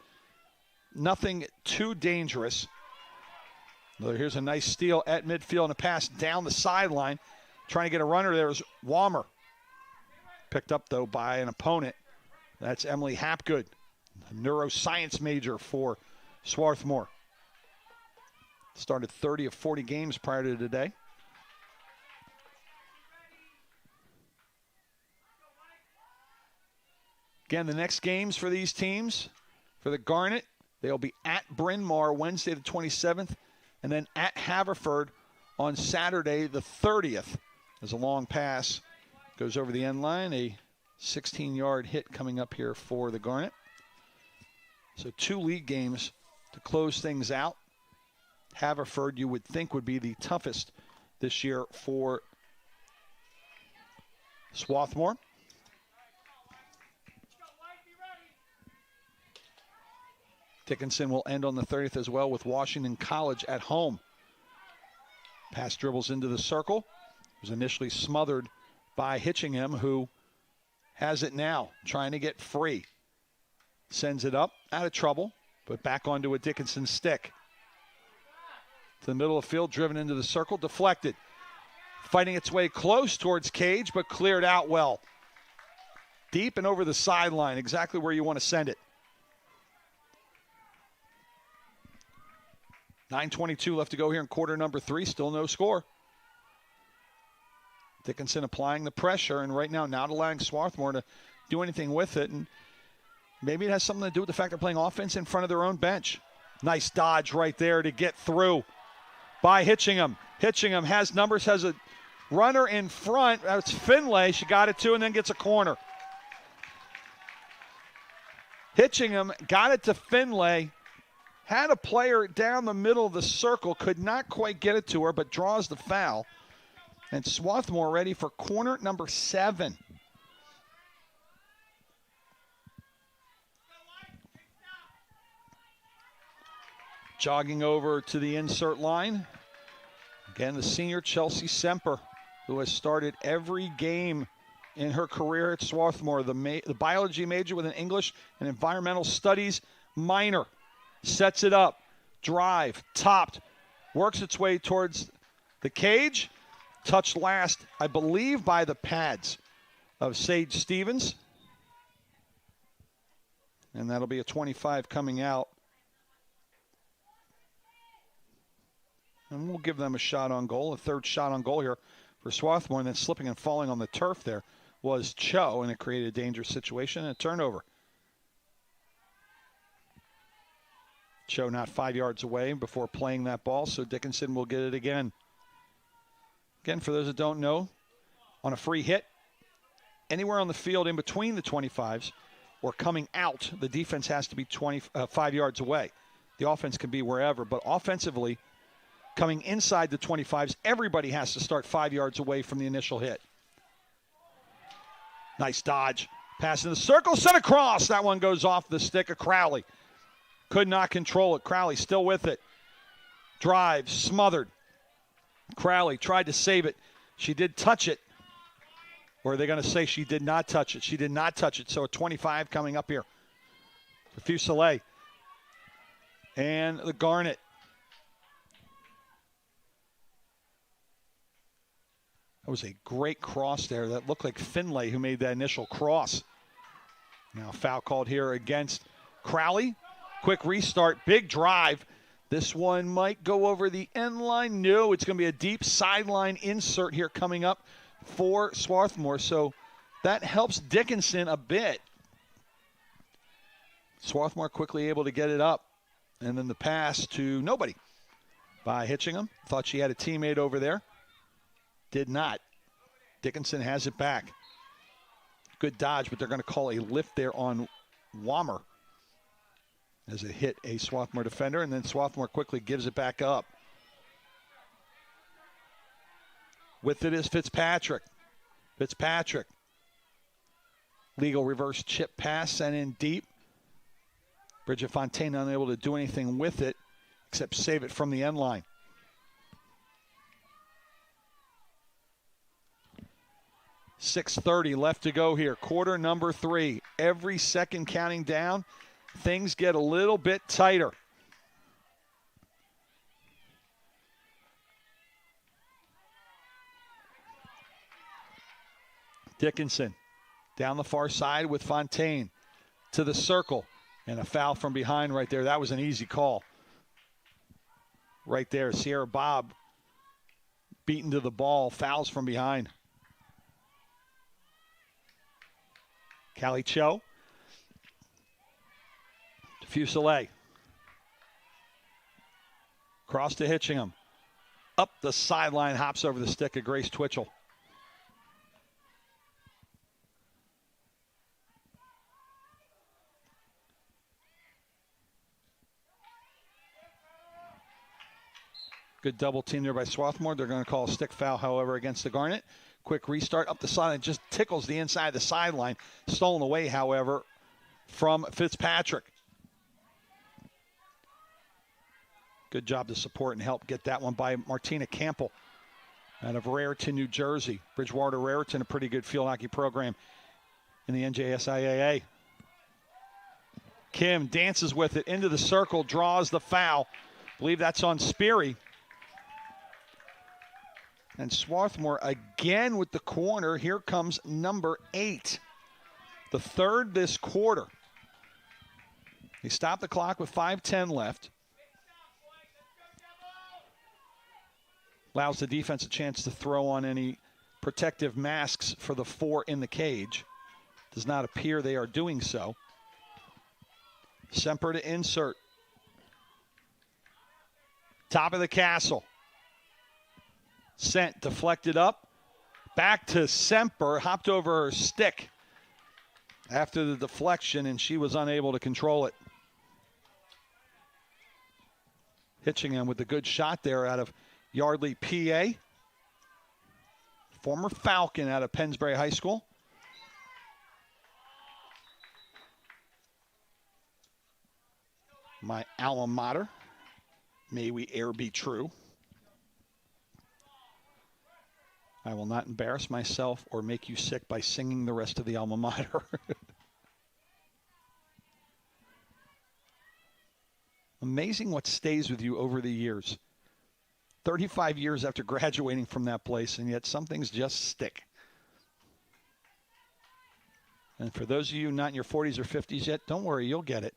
Speaker 1: nothing too dangerous. Here's a nice steal at midfield and a pass down the sideline. Trying to get a runner there is Walmer. Picked up, though, by an opponent. That's Emily Hapgood, a neuroscience major for Swarthmore. Started 30 of 40 games prior to today. Again, the next games for these teams, for the Garnet, they'll be at Bryn Mawr Wednesday the 27th, and then at Haverford on Saturday the 30th. As a long pass goes over the end line, a 16-yard hit coming up here for the Garnet. So 2 league games to close things out. Haverford, you would think, would be the toughest this year for Swarthmore. Dickinson will end on the 30th as well with Washington College at home. Pass dribbles into the circle. It was initially smothered by Hitchingham, who has it now, trying to get free. Sends it up, out of trouble, but back onto a Dickinson stick. To the middle of the field, driven into the circle, deflected. Fighting its way close towards Cage, but cleared out well. Deep and over the sideline, exactly where you want to send it. 9:22 left to go here in quarter number 3, still no score. Dickinson applying the pressure, and right now not allowing Swarthmore to do anything with it. And maybe it has something to do with the fact they're playing offense in front of their own bench. Nice dodge right there to get through by Hitchingham. Hitchingham has numbers, has a runner in front. That's Finlay. She got it to, and then gets a corner. Hitchingham got it to Finlay. Had a player down the middle of the circle, could not quite get it to her, but draws the foul. And Swarthmore ready for corner number 7. Jogging over to the insert line. Again, the senior Chelsea Semper, who has started every game in her career at Swarthmore. The biology major with an English and environmental studies minor. Sets it up. Drive. Topped. Works its way towards the cage. Touched last, I believe, by the pads of Sage Stevens. And that'll be a 25 coming out. And we'll give them a shot on goal, a third shot on goal here for Swarthmore. And then slipping and falling on the turf there was Cho, and it created a dangerous situation and a turnover. Cho not 5 yards away before playing that ball, so Dickinson will get it again. Again, for those that don't know, on a free hit, anywhere on the field in between the 25s or coming out, the defense has to be 5 yards away. The offense can be wherever, but offensively, coming inside the 25s, everybody has to start 5 yards away from the initial hit. Nice dodge. Pass in the circle, sent across. That one goes off the stick of Crowley. Could not control it. Crowley still with it. Drive, smothered. Crowley tried to save it. She did touch it. Or are they going to say she did not touch it? She did not touch it. So a 25 coming up here for Fuselier. and the Garnet. That was a great cross there. That looked like Finlay who made that initial cross. Now foul called here against Crowley. Quick restart, big drive. This one might go over the end line. No, it's going to be a deep sideline insert here coming up for Swarthmore. So that helps Dickinson a bit. Swarthmore quickly able to get it up. And then the pass to nobody by Hitchingham. Thought she had a teammate over there. Did not. Dickinson has it back. Good dodge, but they're going to call a lift there on Wammer as it hit a Swarthmore defender, and then Swarthmore quickly gives it back up. With it is Fitzpatrick. Fitzpatrick. Legal reverse chip pass sent in deep. Bridget Fontaine unable to do anything with it except save it from the end line. .6:30 left to go here. Quarter number 3. Every second counting down. Things get a little bit tighter. Dickinson down the far side with Fontaine to the circle. And a foul from behind right there. That was an easy call. Right there. Sierra Bob beaten to the ball. Fouls from behind. Callie Cho. To Fuselier. Cross to Hitchingham. Up the sideline, hops over the stick of Grace Twitchell. Good double team there by Swarthmore. They're going to call a stick foul, however, against the Garnet. Quick restart up the sideline. Just tickles the inside of the sideline. Stolen away, however, from Fitzpatrick. Good job to support and help get that one by Martina Campbell out of Raritan, New Jersey. Bridgewater Raritan, a pretty good field hockey program in the NJSIAA. Kim dances with it into the circle, draws the foul. I believe that's on Sperry. And Swarthmore again with the corner. Here comes number 8. The third this quarter. He stopped the clock with 5:10 left. Allows the defense a chance to throw on any protective masks for the 4 in the cage. Does not appear they are doing so. Semper to insert. Top of the castle. Sent, deflected up. Back to Semper, hopped over her stick after the deflection, and she was unable to control it. Hitchingham with a good shot there out of Yardley, PA. Former Falcon out of Pennsbury High School. My alma mater. May we e'er be true. I will not embarrass myself or make you sick by singing the rest of the alma mater. Amazing what stays with you over the years. 35 years after graduating from that place, and yet some things just stick. And for those of you not in your 40s or 50s yet, don't worry, you'll get it.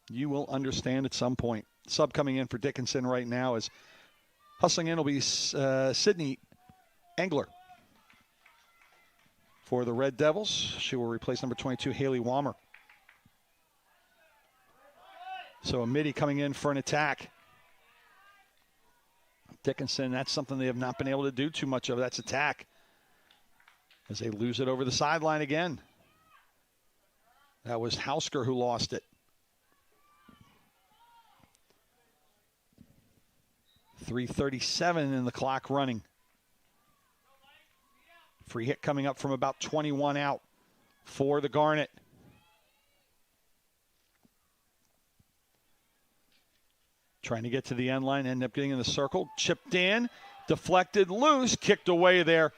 Speaker 1: You will understand at some point. Sub coming in for Dickinson right now is hustling in will be Sydney Engler. For the Red Devils, she will replace number 22, Haley Wammer. So a midi coming in for an attack. Dickinson, that's something they have not been able to do too much of. That's attack. As they lose it over the sideline again. That was Hausker who lost it. 3:37 in the clock running. Free hit coming up from about 21 out for the Garnet. Trying to get to the end line, end up getting in the circle. Chipped in, deflected, loose, kicked away there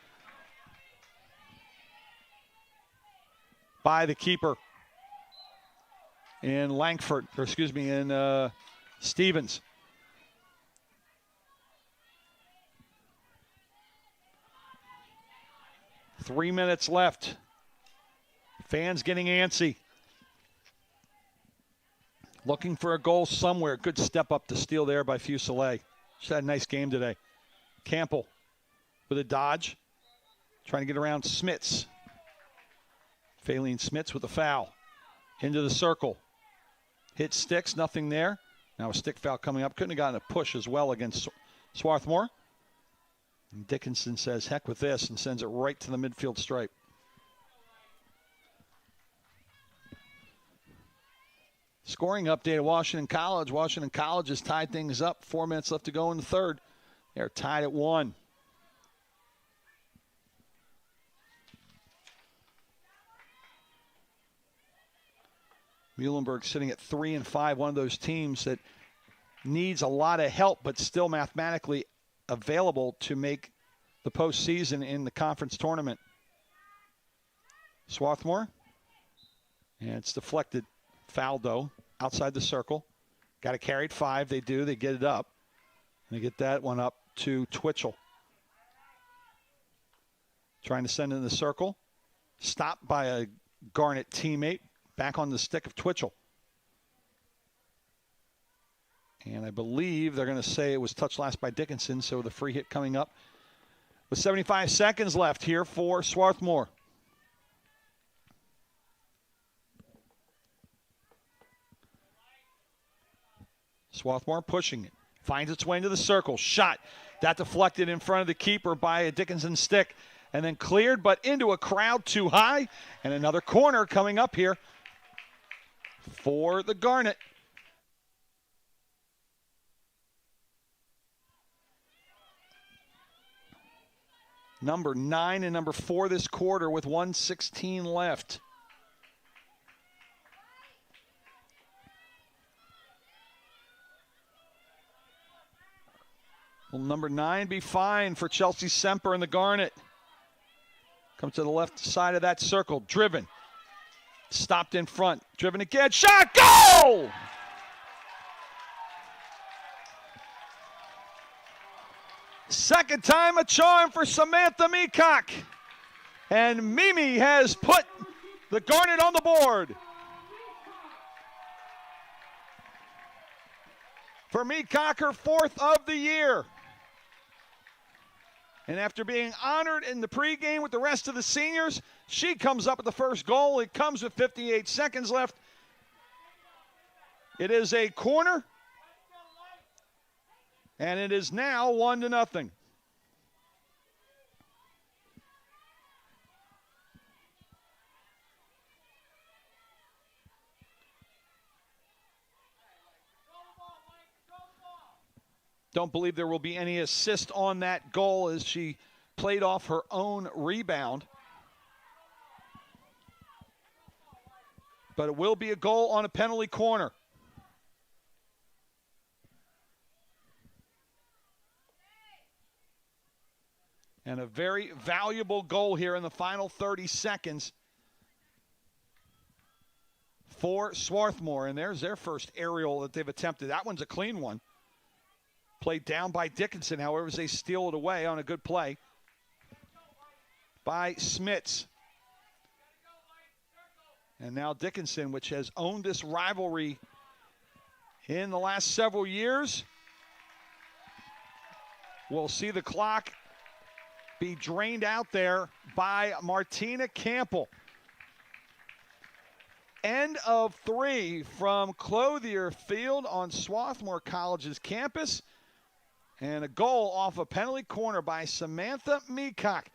Speaker 1: by the keeper. in Langford, or excuse me, in Stevens. Three minutes left. Fans getting antsy. Looking for a goal somewhere. Good step up to steal there by Fuselier. Just had a nice game today. Campbell with a dodge. Trying to get around Smits. Faline Smits with a foul. Into the circle. Hit sticks, nothing there. Now a stick foul coming up. Couldn't have gotten a push as well against Swarthmore. And Dickinson says, heck with this, and sends it right to the midfield stripe. Scoring update at Washington College. Washington College has tied things up. 4 minutes left to go in the third. They're tied at 1. Muhlenberg sitting at 3-5. One of those teams that needs a lot of help, but still mathematically available to make the postseason in the conference tournament. Swarthmore. And it's deflected. Foul, though, outside the circle. Got to carry it 5. They do. They get it up. They get that one up to Twitchell. Trying to send it in the circle. Stopped by a Garnet teammate. Back on the stick of Twitchell. And I believe they're going to say it was touched last by Dickinson, so the free hit coming up with 75 seconds left here for Swarthmore. Swarthmore pushing it. Finds its way into the circle. Shot. That deflected in front of the keeper by a Dickinson stick. And then cleared, but into a crowd too high. And another corner coming up here for the Garnet. Number 9 and number 4 this quarter with 1:16 left. Will number 9 be fine for Chelsea Semper and the Garnet? Comes to the left side of that circle. Driven. Stopped in front. Driven again. Shot. Goal! Second time a charm for Samantha Meacock. And Mimi has put the Garnet on the board. For Meacock, her 4th of the year. And after being honored in the pregame with the rest of the seniors, she comes up with the first goal. It comes with 58 seconds left. It is a corner. And it is now 1-0. Don't believe there will be any assist on that goal as she played off her own rebound. But it will be a goal on a penalty corner. And a very valuable goal here in the final 30 seconds for Swarthmore. And there's their first aerial that they've attempted. That one's a clean one. Played down by Dickinson, however, as they steal it away on a good play by Smits. And now Dickinson, which has owned this rivalry in the last several years, will see the clock be drained out there by Martina Campbell. End of 3 from Clothier Field on Swarthmore College's campus. And a goal off a penalty corner by Samantha Meacock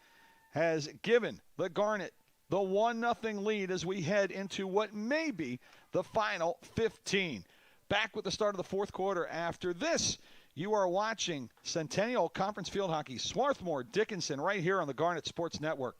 Speaker 1: has given the Garnet the 1-0 lead as we head into what may be the final 15. Back with the start of the fourth quarter after this. You are watching Centennial Conference Field Hockey, Swarthmore Dickinson, right here on the Garnet Sports Network.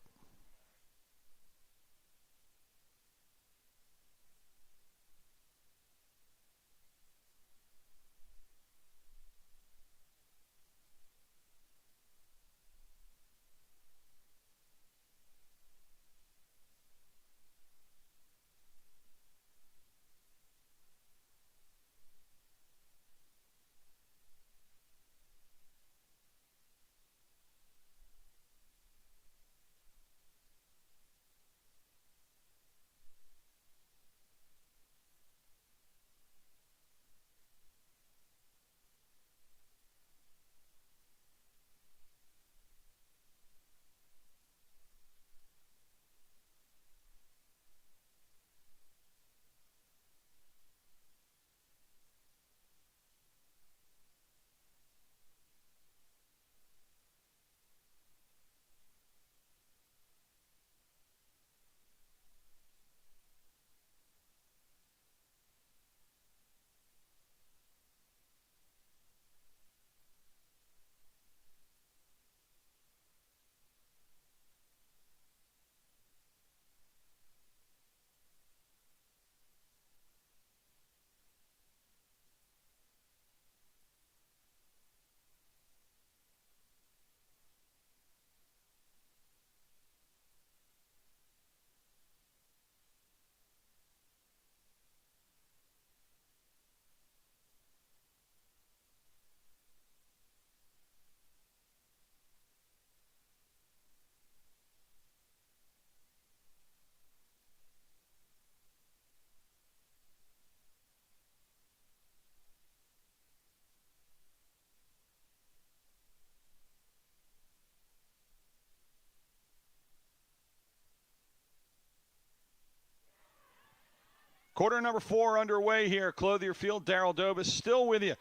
Speaker 1: Quarter number 4 underway here. Clothier Field, Darryl Dobis still with you.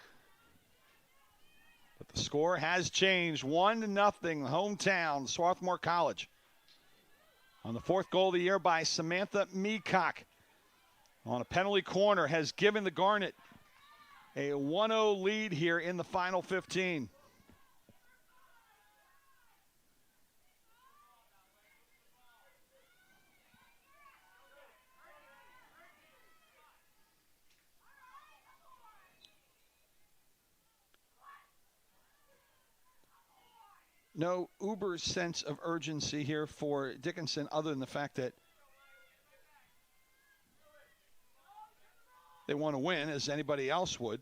Speaker 1: But the score has changed. 1-0, hometown, Swarthmore College. On the 4th goal of the year by Samantha Meacock. On a penalty corner has given the Garnet a 1-0 lead here in the final 15. No uber sense of urgency here for Dickinson other than the fact that they want to win as anybody else would.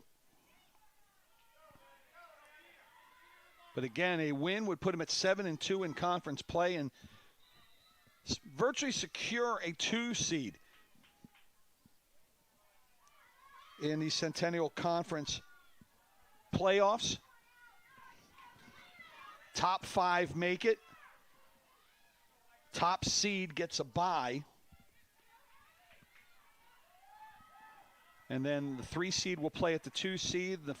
Speaker 1: But again, a win would put them at 7-2 in conference play and virtually secure a 2 seed in the Centennial Conference playoffs. Top 5 make it. Top seed gets a bye. And then the 3 seed will play at the 2 seed. The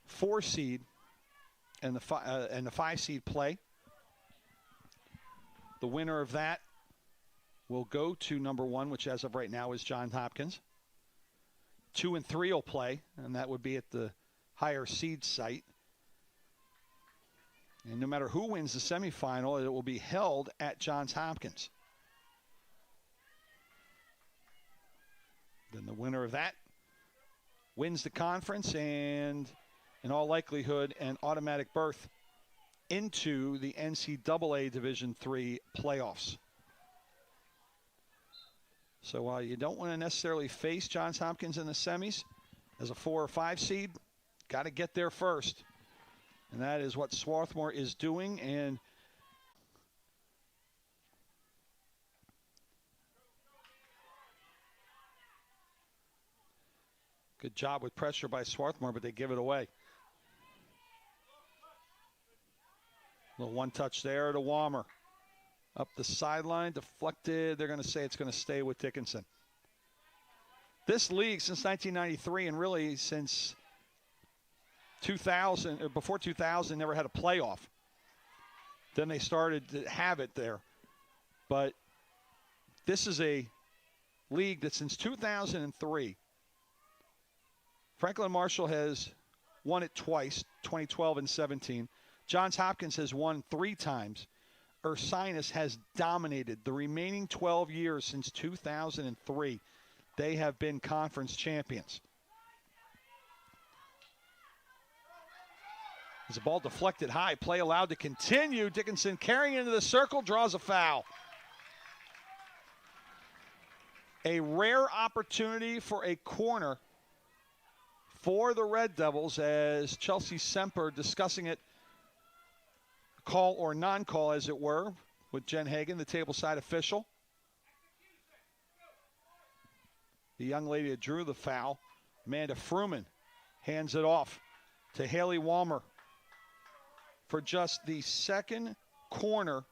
Speaker 1: 4 seed and the 5 seed play. The winner of that will go to number 1, which as of right now is Johns Hopkins. 2 and 3 will play, and that would be at the higher seed site. And no matter who wins the semifinal, it will be held at Johns Hopkins. Then the winner of that wins the conference and, in all likelihood, an automatic berth into the NCAA Division III playoffs. So while you don't want to necessarily face Johns Hopkins in the semis as a 4 or 5 seed, got to get there first. And that is what Swarthmore is doing. And good job with pressure by Swarthmore, but they give it away. Little one touch there to Walmer. Up the sideline, deflected. They're going to say it's going to stay with Dickinson. This league since 1993 and really since 2000, or before 2000, never had a playoff. Then they started to have it there. But this is a league that since 2003, Franklin Marshall has won it twice, 2012 and 17. Johns Hopkins has won 3 times. Ursinus has dominated the remaining 12 years since 2003. They have been conference champions. As the ball deflected high, play allowed to continue. Dickinson carrying into the circle, draws a foul. A rare opportunity for a corner for the Red Devils as Chelsea Semper discussing it, call or non-call as it were, with Jen Hagan, the tableside official. The young lady that drew the foul, Amanda Fruman, hands it off to Haley Walmer for just the second corner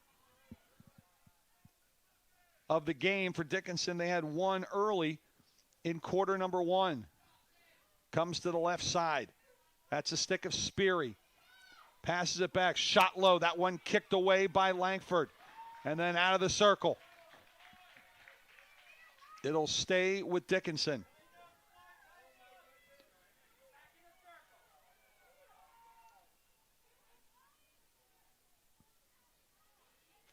Speaker 1: of the game for Dickinson. They had one early in quarter number 1. Comes to the left side. That's a stick of Speary. Passes it back, shot low. That one kicked away by Langford. And then out of the circle. It'll stay with Dickinson.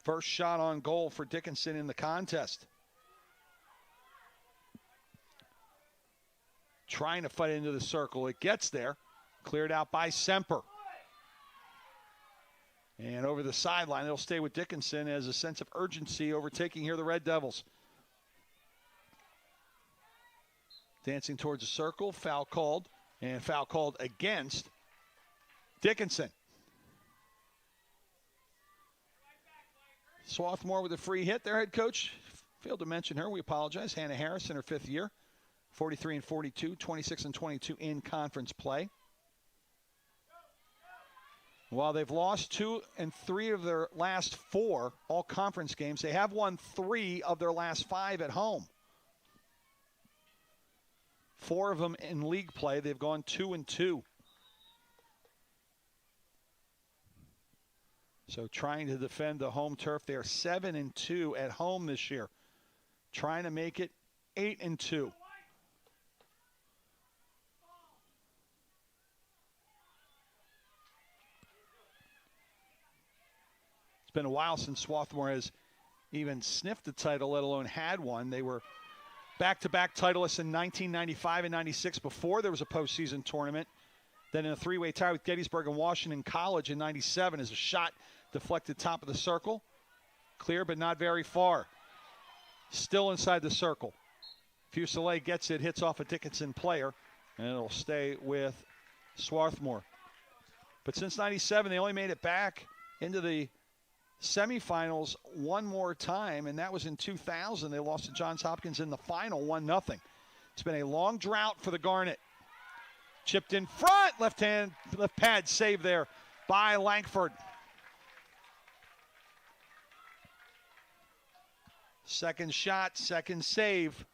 Speaker 1: First shot on goal for Dickinson in the contest. Trying to fight into the circle. It gets there. Cleared out by Semper. And over the sideline, it'll stay with Dickinson as a sense of urgency overtaking here the Red Devils. Dancing towards the circle, foul called, and foul called against Dickinson. Swarthmore with a free hit. Their head coach, failed to mention her, we apologize, Hannah Harris in her 5th year. 43-42, 26-22 in conference play. While they've lost 2 and 3 of their last 4 all conference games, they have won 3 of their last 5 at home. 4 of them in league play. They've gone 2 and 2. So trying to defend the home turf. They are 7 and 2 at home this year. Trying to make it 8 and 2. It's been a while since Swarthmore has even sniffed the title, let alone had one. They were back-to-back titleists in 1995 and 96 before there was a postseason tournament. Then in a 3-way tie with Gettysburg and Washington College in 97 as a shot deflected top of the circle. Clear, but not very far. Still inside the circle. Fuselier gets it, hits off a Dickinson player, and it'll stay with Swarthmore. But since 97, they only made it back into the semifinals one more time, and that was in 2000. They lost to Johns Hopkins in the final, 1-0. It's been a long drought for the Garnet. Chipped in front, left pad save there by Langford. Second shot, second save.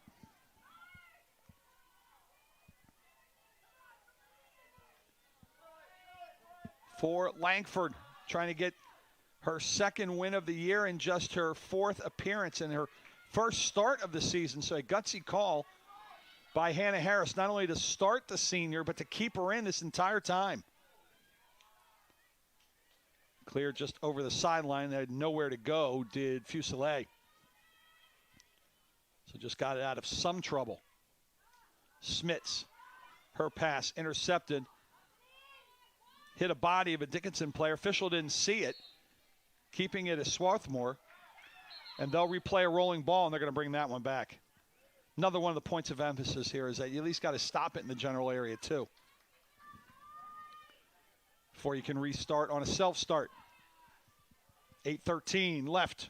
Speaker 1: For Langford, trying to get her second win of the year in just her 4th appearance and her first start of the season. So a gutsy call by Hannah Harris, not only to start the senior, but to keep her in this entire time. Clear just over the sideline. They had nowhere to go, did Fuselier. So just got it out of some trouble. Smits, her pass intercepted. Hit a body of a Dickinson player. Official didn't see it. Keeping it as Swarthmore. And they'll replay a rolling ball, and they're going to bring that one back. Another one of the points of emphasis here is that you at least got to stop it in the general area, too, before you can restart on a self-start. 8:13 left.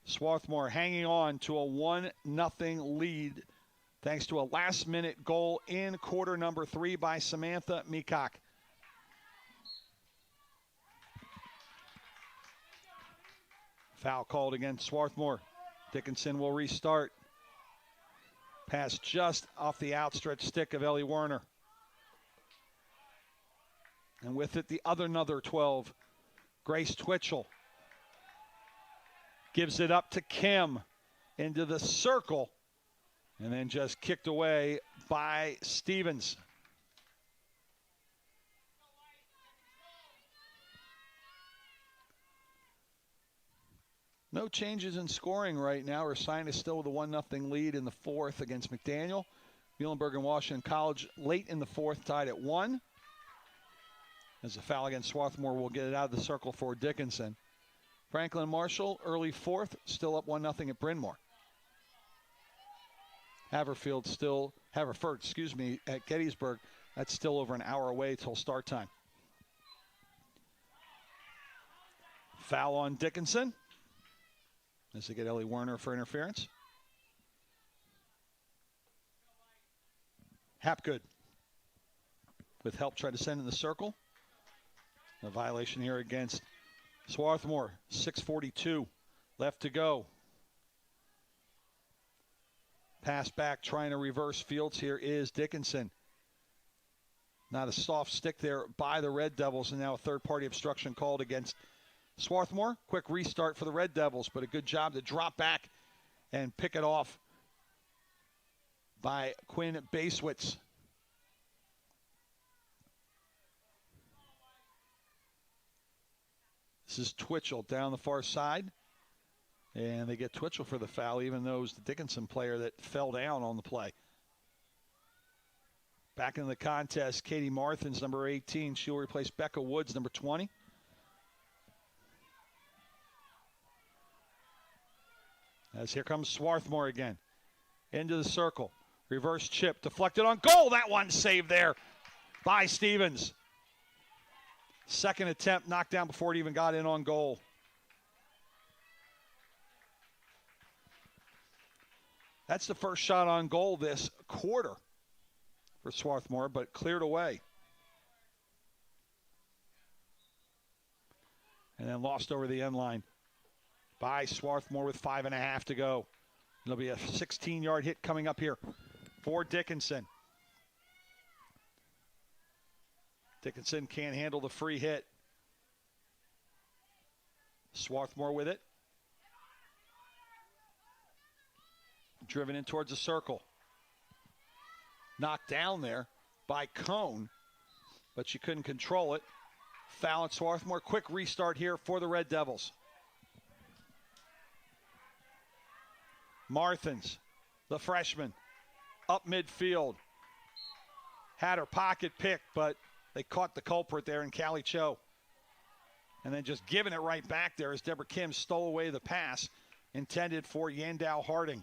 Speaker 1: Swarthmore hanging on to a 1-0 lead thanks to a last-minute goal in quarter number 3 by Samantha Meacock. Foul called against Swarthmore. Dickinson will restart. Pass just off the outstretched stick of Ellie Werner. And with it, the other 12, Grace Twitchell. Gives it up to Kim into the circle. And then just kicked away by Stevens. No changes in scoring right now. Ursine is still with a 1-0 lead in the 4th against McDaniel. Muhlenberg and Washington College late in the 4th, tied at 1. As a foul against Swarthmore will get it out of the circle for Dickinson. Franklin Marshall, early 4th, still up 1-0 at Bryn Mawr. Haverford, at Gettysburg. That's still over an hour away till start time. Foul on Dickinson. As they get Ellie Werner for interference. Hapgood with help try to send in the circle. A violation here against Swarthmore. 6:42 left to go. Pass back, trying to reverse fields here is Dickinson. Not a soft stick there by the Red Devils, and now a third-party obstruction called against Swarthmore. Quick restart for the Red Devils, but a good job to drop back and pick it off by Quinn Basewitz. This is Twitchell down the far side. And they get Twitchell for the foul, even though it was the Dickinson player that fell down on the play. Back in the contest, Katie Marthins, number 18. She'll replace Becca Woods, number 20. As here comes Swarthmore again. Into the circle. Reverse chip, deflected on goal. That one saved there by Stevens. Second attempt knocked down before it even got in on goal. That's the first shot on goal this quarter for Swarthmore, but cleared away. And then lost over the end line by Swarthmore with 5.5 to go. There'll be a 16-yard hit coming up here for Dickinson. Dickinson can't handle the free hit. Swarthmore with it. Driven in towards the circle. Knocked down there by Cone, but she couldn't control it. Foul at Swarthmore. Quick restart here for the Red Devils. Marthins, the freshman, up midfield. Had her pocket picked, but they caught the culprit there in Callie Cho. And then just giving it right back there as Deborah Kim stole away the pass intended for Yandau Harding.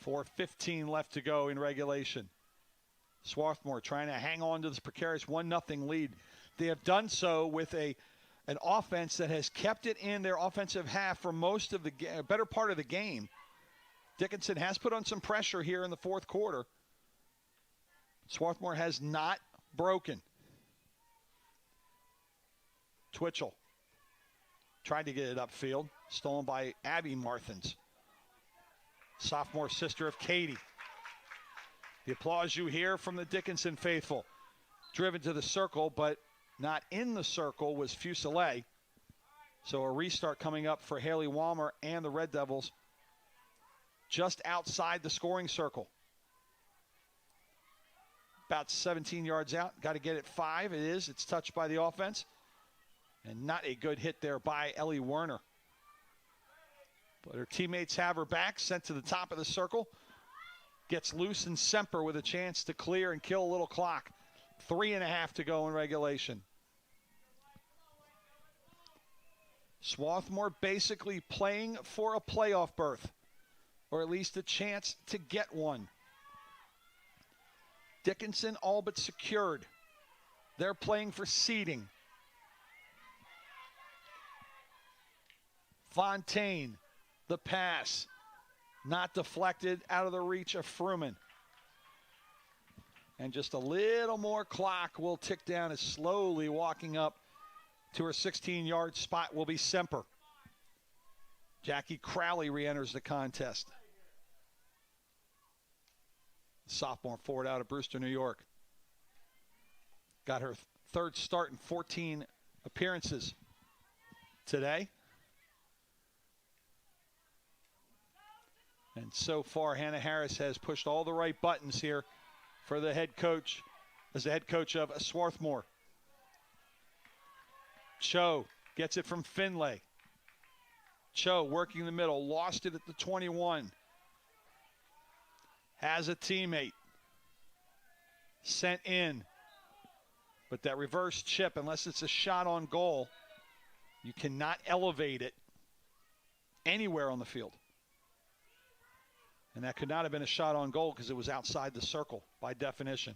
Speaker 1: 4:15 left to go in regulation. Swarthmore trying to hang on to this precarious 1-0 lead. They have done so with an offense that has kept it in their offensive half for most of the better part of the game. Dickinson has put on some pressure here in the fourth quarter. Swarthmore has not broken. Twitchell tried to get it upfield. Stolen by Abby Marthins. Sophomore sister of Katie. The applause you hear from the Dickinson faithful. Driven to the circle, but not in the circle was Fusilier. So a restart coming up for Haley Walmer and the Red Devils just outside the scoring circle. About 17 yards out. Got to get it 5. It is. It's touched by the offense. And not a good hit there by Ellie Werner. But her teammates have her back, sent to the top of the circle. Gets loose and Semper with a chance to clear and kill a little clock. 3.5 to go in regulation. Swarthmore basically playing for a playoff berth, or at least a chance to get one. Dickinson all but secured. They're playing for seeding. Fontaine, the pass, not deflected, out of the reach of Fruman. And just a little more clock will tick down as slowly walking up to her 16-yard spot will be Semper. Jackie Crowley re-enters the contest. Sophomore forward out of Brewster, New York. Got her third start in 14 appearances today. And so far, Hannah Harris has pushed all the right buttons here for the head coach, as the head coach of Swarthmore. Cho gets it from Finlay. Cho working the middle, lost it at the 21. Has a teammate. Sent in. But that reverse chip, unless it's a shot on goal, you cannot elevate it anywhere on the field. And that could not have been a shot on goal because it was outside the circle by definition.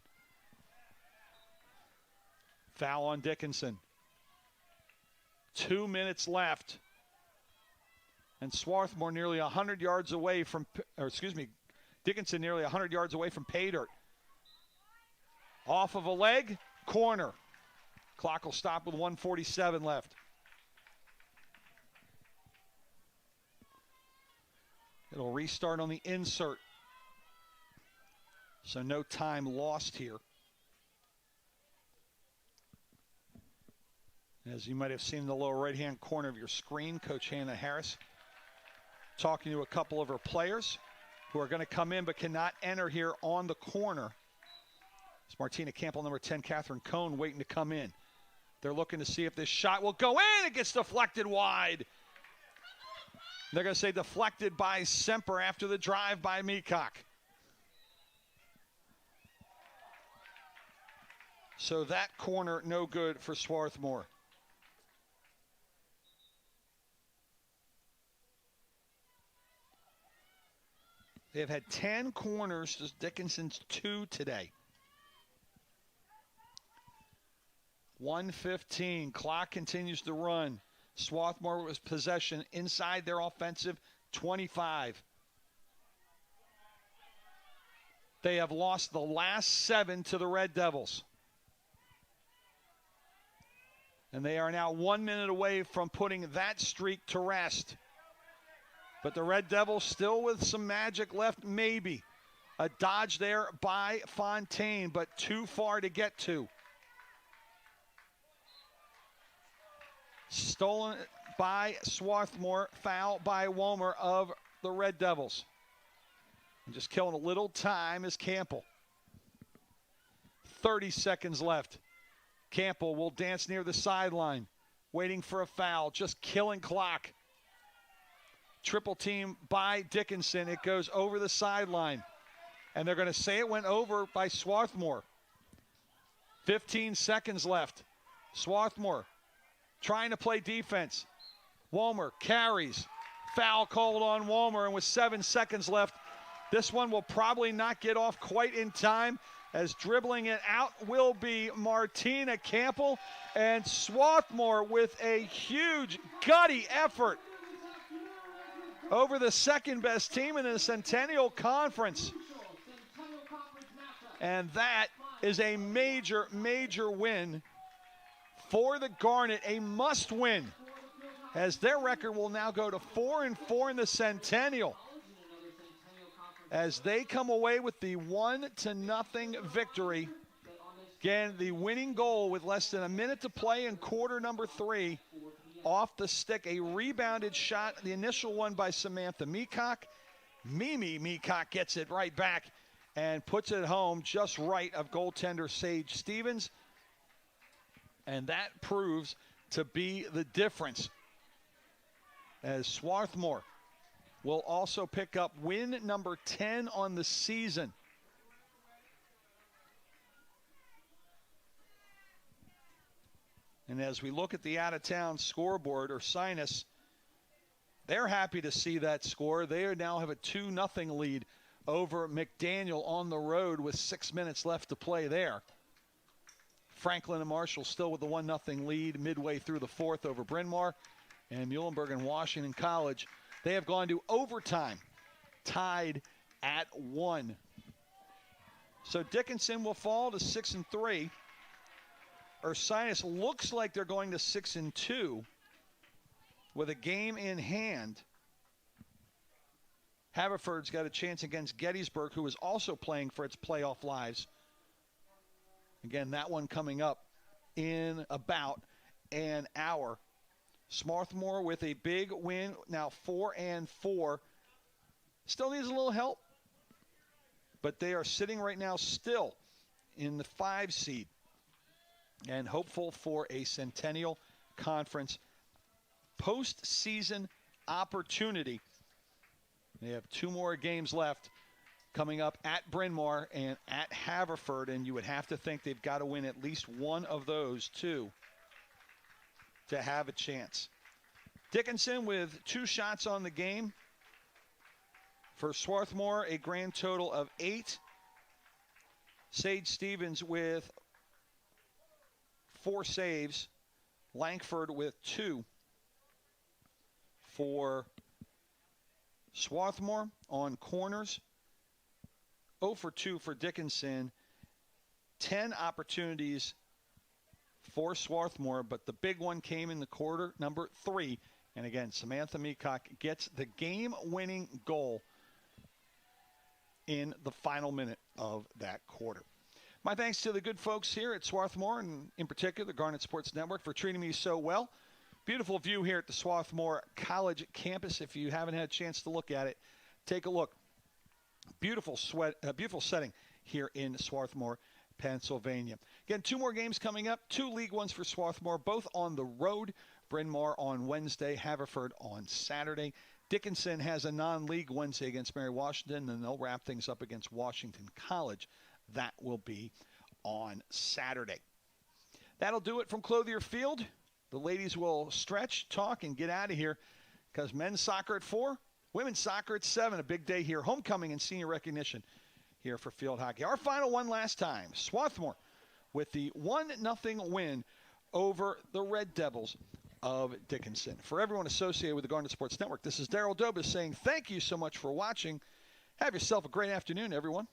Speaker 1: Foul on Dickinson. 2 minutes left. And Swarthmore nearly 100 yards away from, Dickinson nearly 100 yards away from pay dirt. Off of a leg, corner. Clock will stop with 1:47 left. It'll restart on the insert. So no time lost here. As you might have seen in the lower right-hand corner of your screen, Coach Hannah Harris talking to a couple of her players who are going to come in but cannot enter here on the corner. It's Martina Campbell, number 10, Catherine Cohn, waiting to come in. They're looking to see if this shot will go in. It gets deflected wide. They're going to say deflected by Semper after the drive by Meacock. So that corner no good for Swarthmore. They have had 10 corners to Dickinson's 2 today. 1:15, clock continues to run. Swarthmore was possession inside their offensive 25. They have lost the last 7 to the Red Devils. And they are now 1 minute away from putting that streak to rest. But the Red Devils still with some magic left, maybe. A dodge there by Fontaine, but too far to get to. Stolen by Swarthmore, foul by Womer of the Red Devils. And just killing a little time is Campbell. 30 seconds left. Campbell will dance near the sideline, waiting for a foul, just killing clock. Triple team by Dickinson. It goes over the sideline. And they're going to say it went over by Swarthmore. 15 seconds left. Swarthmore trying to play defense. Womer carries. Foul called on Womer, and with 7 seconds left, this one will probably not get off quite in time, as dribbling it out will be Martina Campbell, and Swarthmore with a huge, gutty effort over the second best team in the Centennial Conference. And that is a major, major win for the Garnet, a must win, as their record will now go to 4-4 in the Centennial, as they come away with the 1-0 victory. Again, the winning goal with less than a minute to play in quarter number 3. Off the stick, a rebounded shot, the initial one by Samantha Meacock. Mimi Meacock gets it right back and puts it home just right of goaltender Sage Stevens. And that proves to be the difference, as Swarthmore will also pick up win number 10 on the season. And as we look at the out-of-town scoreboard, Ursinus, they're happy to see that score. They now have a 2-0 lead over McDaniel on the road with 6 minutes left to play there. Franklin and Marshall still with the 1-0 lead midway through the fourth over Bryn Mawr. And Muhlenberg and Washington College, they have gone to overtime, tied at 1. So Dickinson will fall to 6-3. Ursinus looks like they're going to 6-2 with a game in hand. Haverford's got a chance against Gettysburg, who is also playing for its playoff lives. Again, that one coming up in about an hour. Swarthmore with a big win, now 4-4. Still needs a little help, but they are sitting right now still in the 5 seed and hopeful for a Centennial Conference postseason opportunity. They have 2 more games left, coming up at Bryn Mawr and at Haverford, and you would have to think they've got to win at least one of those 2 to have a chance. Dickinson with 2 shots on the game. For Swarthmore, a grand total of 8. Sage Stevens with 4 saves. Langford with 2. For Swarthmore on corners, 0 for 2 for Dickinson. 10 opportunities for Swarthmore, but the big one came in the quarter number 3. And again, Samantha Meacock gets the game-winning goal in the final minute of that quarter. My thanks to the good folks here at Swarthmore, and in particular the Garnet Sports Network, for treating me so well. Beautiful view here at the Swarthmore College campus. If you haven't had a chance to look at it, take a look. Beautiful setting here in Swarthmore, Pennsylvania. Again, 2 more games coming up. 2 League Ones for Swarthmore, both on the road. Bryn Mawr on Wednesday, Haverford on Saturday. Dickinson has a non-league Wednesday against Mary Washington, and they'll wrap things up against Washington College. That will be on Saturday. That'll do it from Clothier Field. The ladies will stretch, talk, and get out of here, because men's soccer at 4, women's soccer at 7. A big day here. Homecoming and senior recognition here for field hockey. Our final one last time. Swarthmore with the 1-0 win over the Red Devils of Dickinson. For everyone associated with the Garnet Sports Network, this is Daryl Dobis saying thank you so much for watching. Have yourself a great afternoon, everyone.